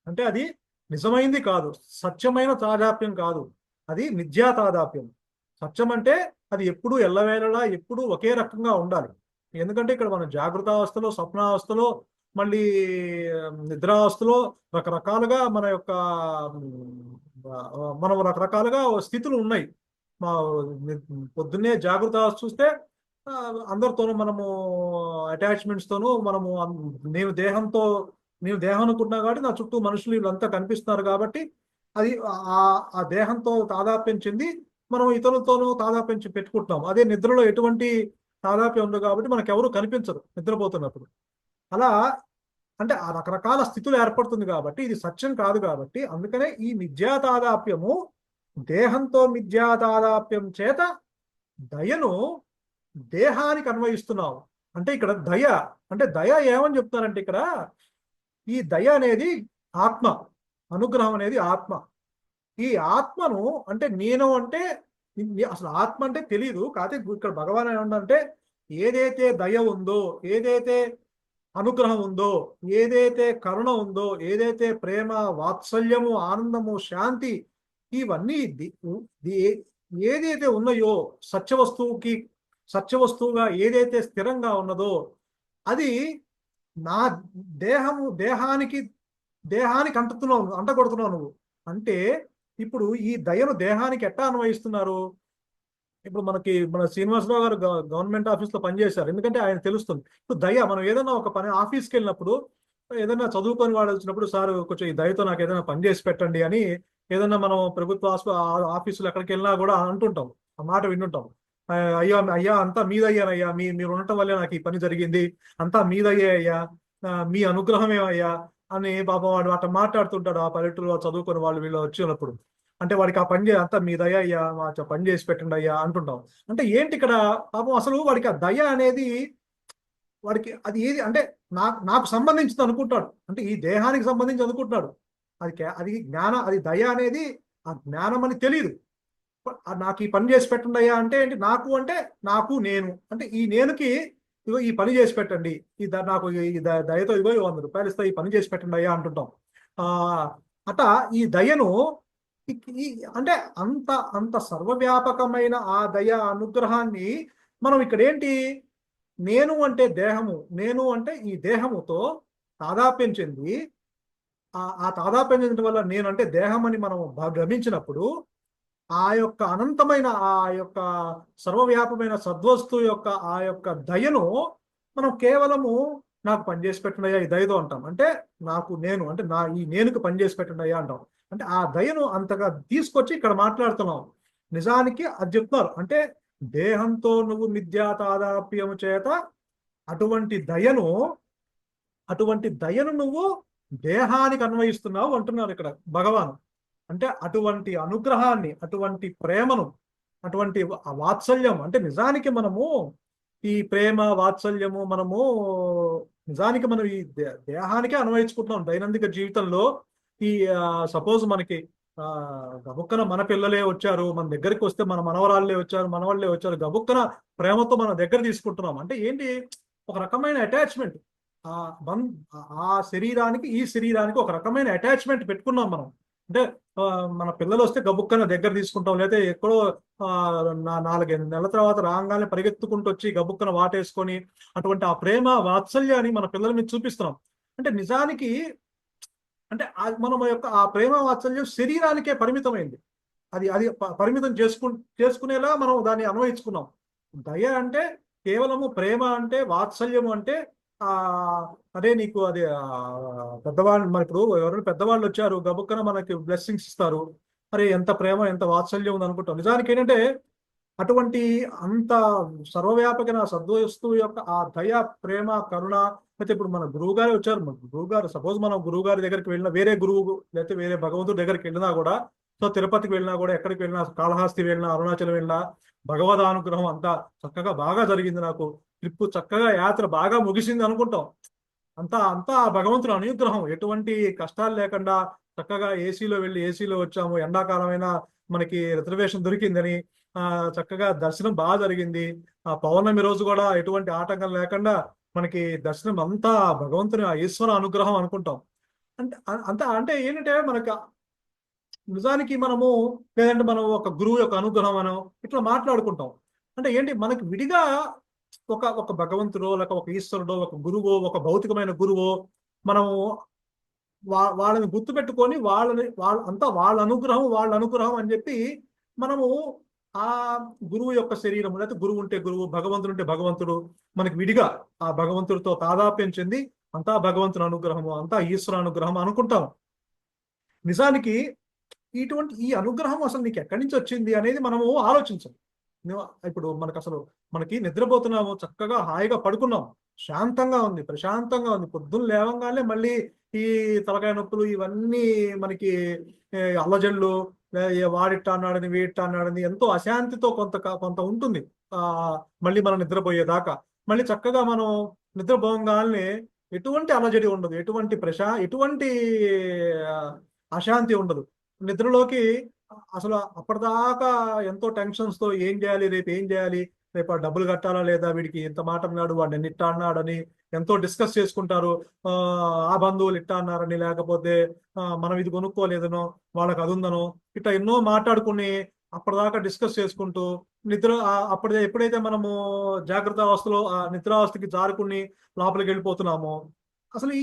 S2: అంటే అది నిజమైంది కాదు, సత్యమైన తాదాప్యం కాదు, అది మిథ్యా తాదాప్యం. సత్యం అంటే అది ఎప్పుడూ ఎల్లవేళలా ఎప్పుడూ ఒకే రకంగా ఉండాలి. ఎందుకంటే ఇక్కడ మనం జాగృతావస్థలో, స్వప్నావస్థలో, మళ్ళీ నిద్రావస్థలో రకరకాలుగా మనం రకరకాలుగా స్థితులు ఉన్నాయి. మా పొద్దున్నే జాగృత అవస్థ చూస్తే అందరితోనూ మనము అటాచ్మెంట్స్ తోనూ మనము నేను దేహం అనుకుంటున్నా కాబట్టి నా చుట్టూ మనుషులు వీళ్ళంతా కనిపిస్తున్నారు కాబట్టి అది ఆ దేహంతో తాదాప్యం చెంది మనం ఇతరులతోనూ తాదాప్యం పెట్టుకుంటున్నాం. అదే నిద్రలో ఎటువంటి తాదాప్యం ఉండదు కాబట్టి మనకు ఎవరు కనిపించరు నిద్రపోతున్నప్పుడు. అలా అంటే ఆ రకరకాల స్థితులు ఏర్పడుతుంది కాబట్టి ఇది సత్యం కాదు. కాబట్టి అందుకనే ఈ మిథ్యా తాదాప్యము దేహంతో మిథ్యా తాదాప్యం చేత దయను దేహానికి అన్వయిస్తున్నావు. అంటే ఇక్కడ దయ అంటే దయ ఏమని చెప్తున్నారంటే ఇక్కడ ఈ దయ అనేది ఆత్మ, అనుగ్రహం అనేది ఆత్మ. ఈ ఆత్మను అంటే నేను అంటే అసలు ఆత్మ అంటే తెలియదు. కాకపోతే ఇక్కడ భగవాన్ ఏమంటే ఏదైతే దయ ఉందో, ఏదైతే అనుగ్రహం ఉందో, ఏదైతే కరుణ ఉందో, ఏదైతే ప్రేమ, వాత్సల్యము, ఆనందము, శాంతి ఇవన్నీ ఏదైతే ఉన్నాయో సత్యవస్తువుగా ఏదైతే స్థిరంగా ఉన్నదో అది నా దేహానికి అంటగొడుతున్నావు నువ్వు. అంటే ఇప్పుడు ఈ దయను దేహానికి ఎట్టా అన్వయిస్తున్నారు? ఇప్పుడు మన శ్రీనివాసరావు గారు గవర్నమెంట్ ఆఫీస్లో పనిచేశారు. ఎందుకంటే ఆయన తెలుస్తుంది. ఇప్పుడు దయ మనం ఏదైనా ఒక పని ఆఫీస్కి వెళ్ళినప్పుడు ఏదైనా చదువుకొని వాడు వచ్చినప్పుడు సార్ కొంచెం ఈ దయతో నాకు ఏదైనా పని చేసి పెట్టండి అని ఏదైనా మనం ప్రభుత్వ ఆఫీసులు ఎక్కడికి వెళ్ళినా కూడా అంటుంటాం, ఆ మాట వింటుంటాం. అయ్యా అంతా మీదయ్యానయ్యా, మీరు ఉండటం వల్లే నాకు ఈ పని జరిగింది, అంతా మీదయ్యే అయ్యా, మీ అనుగ్రహమే అయ్యా అని పాపం వాడు అట్లా మాట్లాడుతుంటాడు. ఆ పల్లెటూరులో చదువుకొని వాళ్ళు వీళ్ళు వచ్చినప్పుడు అంటే వాడికి ఆ పని అంతా మీ దయ అయ్యా, పని చేసి పెట్టండి అయ్యా అంటుంటాం. అంటే ఏంటి ఇక్కడ పాపం అసలు వాడికి ఆ దయ అనేది వాడికి అది ఏది అంటే నాకు సంబంధించింది అనుకుంటాడు. అంటే ఈ దేహానికి సంబంధించి అనుకుంటున్నాడు. అది జ్ఞానం, అది దయ అనేది ఆ జ్ఞానం అని తెలియదు. నాకు ఈ పని చేసి పెట్టండి అయ్యా అంటే ఏంటి? నాకు నేను అంటే ఈ నేనుకి ఇగో ఈ పని చేసి పెట్టండి, నాకు ఈ దయతో ఇగో 100 రూపాయలు ఇస్తా, ఈ పని చేసి పెట్టండి అయ్యా అంటుంటాం. అట ఈ దయను అంటే అంత సర్వవ్యాపకమైన ఆ దయ అనుగ్రహాన్ని మనం ఇక్కడ ఏంటి, నేను అంటే దేహము, నేను అంటే ఈ దేహముతో తాదాప్యం చెంది ఆ తాదాప్యం చెందడం వల్ల నేను అంటే దేహం అని మనం భ్రమించినప్పుడు ఆ యొక్క అనంతమైన ఆ యొక్క సర్వవ్యాపమైన సద్వస్తు యొక్క ఆ యొక్క దయను మనం కేవలము నాకు పనిచేసి పెట్టండియా ఈ దయతో అంటాం. అంటే నేను అంటే ఈ నేనుకి పనిచేసి పెట్టండియా అంటాం. అంటే ఆ దయను అంతగా తీసుకొచ్చి ఇక్కడ మాట్లాడుతున్నాం. నిజానికి అది చెప్తున్నారు. అంటే దేహంతో నువ్వు మిథ్యా తాదాప్యము చేత అటువంటి దయను నువ్వు దేహానికి అన్వయిస్తున్నావు అంటున్నారు ఇక్కడ భగవాన్. అంటే అటువంటి అనుగ్రహాన్ని, అటువంటి ప్రేమను, అటువంటి వాత్సల్యం అంటే నిజానికి మనము ఈ ప్రేమ వాత్సల్యము మనము నిజానికి మనం ఈ దేహానికే అన్వయించుకుంటున్నాం దైనందిక జీవితంలో. ఈ సపోజ్ మనకి గబుక్కన మన పిల్లలే వచ్చారు, మన దగ్గరికి వస్తే మన మనవరాళ్ళే వచ్చారు, మనవాళ్ళే వచ్చారు, గబుక్కన ప్రేమతో మన దగ్గర తీసుకుంటున్నాం. అంటే ఏంటి, ఒక రకమైన అటాచ్మెంట్, ఆ శరీరానికి ఈ శరీరానికి ఒక రకమైన అటాచ్మెంట్ పెట్టుకున్నాం మనం. అంటే మన పిల్లలు వస్తే గబుక్కన దగ్గర తీసుకుంటాం, లేకపోతే ఎక్కడో 4 నెలల తర్వాత రాగానే పరిగెత్తుకుంటూ వచ్చి గబుక్కన వాటేసుకొని అటువంటి ఆ ప్రేమ వాత్సల్యాన్ని మన పిల్లల మీద చూపిస్తున్నాం. అంటే నిజానికి అంటే మన యొక్క ఆ ప్రేమ వాత్సల్యం శరీరానికే పరిమితమైంది. అది అది పరిమితం చేసుకునేలా మనం దాన్ని అన్వయించుకున్నాం. దయ అంటే కేవలము ప్రేమ అంటే వాత్సల్యము అంటే ఆ అదే నీకు అది పెద్దవాళ్ళు మరి ఇప్పుడు ఎవరైనా పెద్దవాళ్ళు వచ్చారు గబుక్కన మనకి బ్లెస్సింగ్స్ ఇస్తారు, అరే ఎంత ప్రేమ ఎంత వాత్సల్యం ఉంది అనుకుంటాం. నిజానికి ఏంటంటే అటువంటి అంత సర్వవ్యాపకమైన సద్వస్తువు యొక్క ఆ దయ ప్రేమ కరుణ. అయితే ఇప్పుడు మన గురువు గారు వచ్చారు, మన గురువు గారు సపోజ్ మనం గురువు గారి దగ్గరికి వెళ్ళినా, వేరే గురువు లేకపోతే వేరే భగవంతుడి దగ్గరికి వెళ్ళినా కూడా, సో తిరుపతికి వెళ్ళినా కూడా, ఎక్కడికి వెళ్ళినా, కాళహస్తి వెళ్ళినా, అరుణాచలం వెళ్ళినా, భగవద్ అనుగ్రహం అంతా చక్కగా బాగా జరిగింది, నాకు ట్రిప్ చక్కగా యాత్ర బాగా ముగిసింది అనుకుంటాం. అంతా అంతా ఆ భగవంతుని అనుగ్రహం, ఎటువంటి కష్టాలు లేకుండా చక్కగా ఏసీలో వెళ్ళి ఏసీలో వచ్చాము, ఎండాకాలమైనా మనకి రిజర్వేషన్ దొరికిందని చక్కగా దర్శనం బాగా జరిగింది. ఆ పౌర్ణమి రోజు కూడా ఎటువంటి ఆటంకం లేకుండా మనకి దర్శనం అంతా భగవంతుని ఆ ఈశ్వర అనుగ్రహం అనుకుంటాం. అంటే అంత అంటే ఏంటంటే మనకి నిజానికి మనము లేదంటే మనం ఒక గురువు యొక్క అనుగ్రహం అనో ఇట్లా మాట్లాడుకుంటాం. అంటే ఏంటి మనకి విడిగా ఒక ఒక భగవంతుడో లేక ఒక ఈశ్వరుడో ఒక గురువో ఒక భౌతికమైన గురువో మనము వాళ్ళని గుర్తుపెట్టుకొని వాళ్ళ అనుగ్రహం అని చెప్పి మనము ఆ గురువు యొక్క శరీరం, లేకపోతే గురువు ఉంటే గురువు, భగవంతుడు ఉంటే భగవంతుడు, మనకి విడిగా ఆ భగవంతుడితో తాదాప్యం చెంది అంతా భగవంతుని అనుగ్రహము, అంతా ఈశ్వర అనుగ్రహం అనుకుంటాం. నిజానికి ఇటువంటి ఈ అనుగ్రహం అసలు నీకు ఎక్కడి నుంచి వచ్చింది అనేది మనము ఆలోచించాం. ఇప్పుడు మనకి నిద్రపోతున్నాము, చక్కగా హాయిగా పడుకున్నాం, శాంతంగా ఉంది, ప్రశాంతంగా ఉంది. పొద్దున్న లేవంగానే మళ్ళీ ఈ తలకాయ నొప్పులు ఇవన్నీ మనకి అల్లజళ్ళు, వాడిట్ట అన్నాడని వీడిట్ట అన్నాడని ఎంతో అశాంతితో కొంత ఉంటుంది మళ్ళీ మనం నిద్రపోయేదాకా. మళ్ళీ చక్కగా మనం నిద్రపోగానే ఎటువంటి అలజడి ఉండదు, ఎటువంటి అశాంతి ఉండదు. నిద్రలోకి అసలు అప్పటిదాకా ఎంతో టెన్షన్స్ తో ఏం చేయాలి, రేపు ఏం చేయాలి, రేపు ఆ డబ్బులు కట్టాలా లేదా, వీడికి ఎంత మాట అన్నాడు, వాడిని ఎన్ని ఇట్టా అన్నాడని ఎంతో డిస్కస్ చేసుకుంటారు. ఆ బంధువులు ఇట్టా అన్నారని, లేకపోతే మనం ఇది కొనుక్కోలేదనో, వాళ్ళకి అది ఉందనో, ఇట్లా ఎన్నో మాట్లాడుకుని అప్పటిదాకా డిస్కస్ చేసుకుంటూ ఎప్పుడైతే మనము జాగ్రత్త అవస్థలో ఆ నిద్రావస్థకి జారుకుని లోపలికి వెళ్ళిపోతున్నామో, అసలు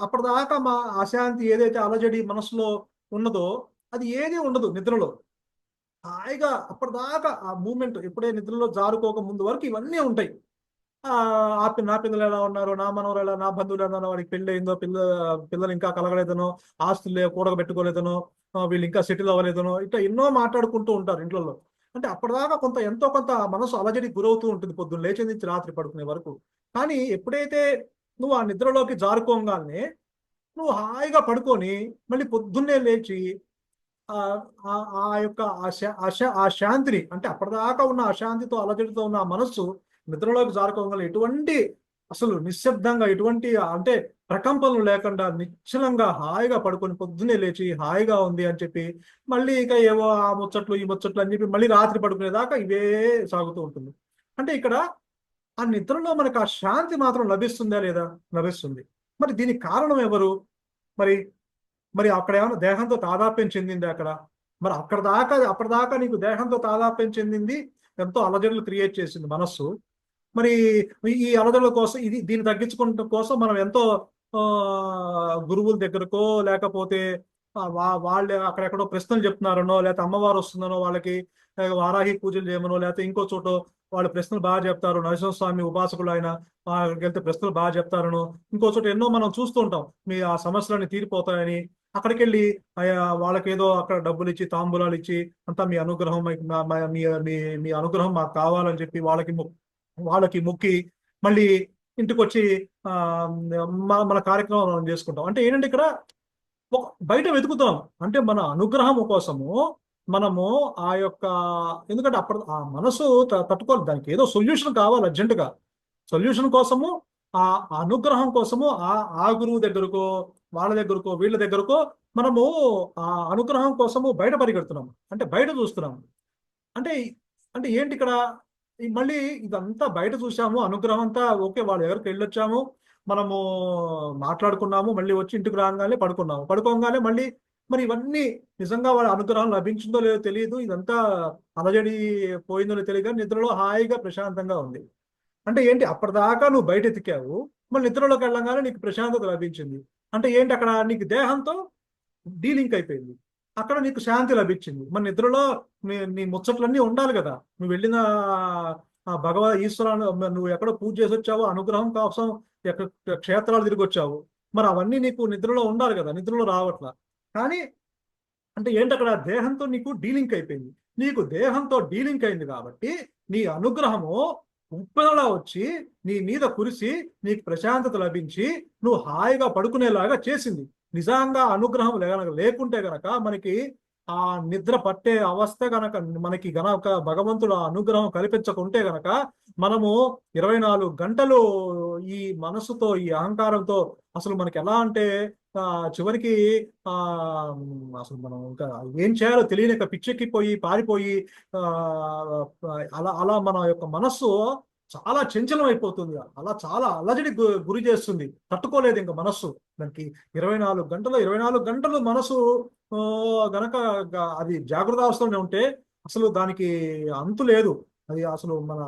S2: అప్పటిదాకా మా అశాంతి ఏదైతే అలజడి మనసులో ఉన్నదో అది ఏదీ ఉండదు నిద్రలో. హాయిగా అప్పటిదాకా ఆ మూమెంట్ ఎప్పుడే నిద్రలో జారుకోక ముందు వరకు ఇవన్నీ ఉంటాయి. నా పిల్లలు ఎలా ఉన్నారు, నా మనవరు ఎలా, నా బంధువులు ఎలా, వాడికి పెళ్ళి అయిందో, పిల్లలు ఇంకా కలగలేదనో, ఆస్తులు కూడగబెట్టుకోలేదనో, వీళ్ళు ఇంకా సెటిల్ అవ్వలేదనో, ఇట్లా ఎన్నో మాట్లాడుకుంటూ ఉంటారు ఇంట్లో. అంటే అప్పటిదాకా ఎంతో కొంత మనసు అలజడికి గురవుతూ ఉంటుంది పొద్దున్న లేచి నుంచి రాత్రి పడుకునే వరకు. కానీ ఎప్పుడైతే నువ్వు ఆ నిద్రలోకి జారుకోగానే నువ్వు హాయిగా పడుకొని మళ్ళీ పొద్దున్నే లేచి ఆ యొక్క ఆ శాంతిని, అంటే అప్పటిదాకా ఉన్న అశాంతితో అలజడితో ఉన్న ఆ మనస్సు నిద్రలోకి జారుకోగల ఎటువంటి అసలు నిశ్శబ్దంగా ఎటువంటి అంటే ప్రకంపనలు లేకుండా నిశ్చలంగా హాయిగా పడుకొని పొద్దున్నే లేచి హాయిగా ఉంది అని చెప్పి మళ్ళీ ఇక ఏవో ఆ ముచ్చట్లు ఈ ముచ్చట్లు అని చెప్పి మళ్ళీ రాత్రి పడుకునేదాకా ఇవే సాగుతూ ఉంటుంది. అంటే ఇక్కడ ఆ నిద్రలో మనకు ఆ శాంతి మాత్రం లభిస్తుందా లేదా? లభిస్తుంది. మరి దీనికి కారణం ఎవరు? మరి అక్కడ ఏమైనా దేహంతో తాదాప్యం చెందింది అక్కడ? మరి అప్పటిదాకా నీకు దేహంతో తాదాప్యం చెందింది, ఎంతో అలజడులు క్రియేట్ చేసింది మనస్సు. మరి ఈ అలజడుల కోసం దీన్ని తగ్గించుకోవడం కోసం మనం ఎంతో గురువుల దగ్గరకో లేకపోతే వాళ్ళు అక్కడెక్కడో ప్రశ్నలు చెప్తున్నారనో, లేకపోతే అమ్మవారు వస్తుందనో, వాళ్ళకి వారాహి పూజలు చేయమనో, లేకపోతే ఇంకో చోట వాళ్ళు ప్రశ్నలు బాగా చెప్తారు, నరసింహస్వామి ఉపాసకులు ఆయన, అక్కడికి వెళ్తే ప్రశ్నలు బాగా చెప్తారనో, ఇంకో చోట ఎన్నో మనం చూస్తూ ఉంటాం మీ ఆ సమస్యలన్నీ తీరిపోతాయని. అక్కడికి వెళ్ళి వాళ్ళకి ఏదో అక్కడ డబ్బులు ఇచ్చి తాంబూలాలు ఇచ్చి అంతా మీ అనుగ్రహం మీ అనుగ్రహం మాకు కావాలని చెప్పి వాళ్ళకి మొక్కి మళ్ళీ ఇంటికి వచ్చి మన కార్యక్రమం మనం చేసుకుంటాం. అంటే ఏంటంటే ఇక్కడ బయట వెతుకుతాం, అంటే మన అనుగ్రహం కోసము మనము ఆ యొక్క, ఎందుకంటే ఆ మనసు తట్టుకోవాలి, దానికి ఏదో సొల్యూషన్ కావాలి అర్జెంటుగా. సొల్యూషన్ కోసము ఆ అనుగ్రహం కోసము ఆ గురువు దగ్గరకో వాళ్ళ దగ్గరకో వీళ్ళ దగ్గరకో మనము ఆ అనుగ్రహం కోసము బయట పరిగెడుతున్నాం, అంటే బయట చూస్తున్నాం. అంటే అంటే ఏంటి ఇక్కడ మళ్ళీ ఇదంతా బయట చూసాము, అనుగ్రహం అంతా ఓకే, వాళ్ళ దగ్గరికి వెళ్ళొచ్చాము, మనము మాట్లాడుకున్నాము, మళ్ళీ వచ్చి ఇంటికి రాగానే పడుకోగానే మళ్ళీ మరి ఇవన్నీ నిజంగా వాళ్ళ అనుగ్రహం లభించిందో లేదో తెలియదు, ఇదంతా అలజడి పోయిందో లేదో తెలియదు, నిద్రలో హాయిగా ప్రశాంతంగా ఉంది. అంటే ఏంటి, అప్పటిదాకా నువ్వు బయట ఎతికావు, మళ్ళీ నిద్రలోకి వెళ్ళగానే నీకు ప్రశాంతత లభించింది. అంటే ఏంటి, అక్కడ నీకు దేహంతో డీలింక్ అయిపోయింది. అక్కడ నీకు శాంతి లభించింది. మన నిద్రలో నీ ముచ్చట్లన్నీ ఉండాలి కదా. నువ్వు వెళ్ళిన ఆ ఈశ్వర నువ్వు ఎక్కడో పూజ చేసి వచ్చావు, అనుగ్రహం కోసం క్షేత్రాలు తిరిగి వచ్చావు, మరి అవన్నీ నీకు నిద్రలో ఉండాలి కదా, నిద్రలో రావట్లా. కానీ అంటే ఏంటి, అక్కడ దేహంతో నీకు డీలింక్ అయిపోయింది. నీకు దేహంతో డీలింక్ అయింది కాబట్టి నీ అనుగ్రహము ఉప్పెనలా వచ్చి నీ మీద కురిసి నీకు ప్రశాంతత లభించి నువ్వు హాయిగా పడుకునేలాగా చేసింది. నిజంగా అనుగ్రహం లేకుంటే గనక మనకి ఆ నిద్ర పట్టే అవస్థ గనక మనకి గనక భగవంతుడు ఆ అనుగ్రహం కల్పించకుంటే గనక మనము 24 గంటలు ఈ మనసుతో, ఈ అహంకారంతో అసలు మనకి ఎలా అంటే చివరికి అసలు మనం ఇంకా ఏం చేయాలో తెలియని పిచ్చెక్కిపోయి పారిపోయి అలా అలా మన యొక్క మనస్సు చాలా చంచలం అయిపోతుంది. అలా చాలా అలజడి గురి చేస్తుంది. తట్టుకోలేదు ఇంకా మనస్సు. దానికి 24 గంటలు మనసు గనక అది జాగృతావస్థలోనే ఉంటే అసలు దానికి అంతు లేదు. అది అసలు మన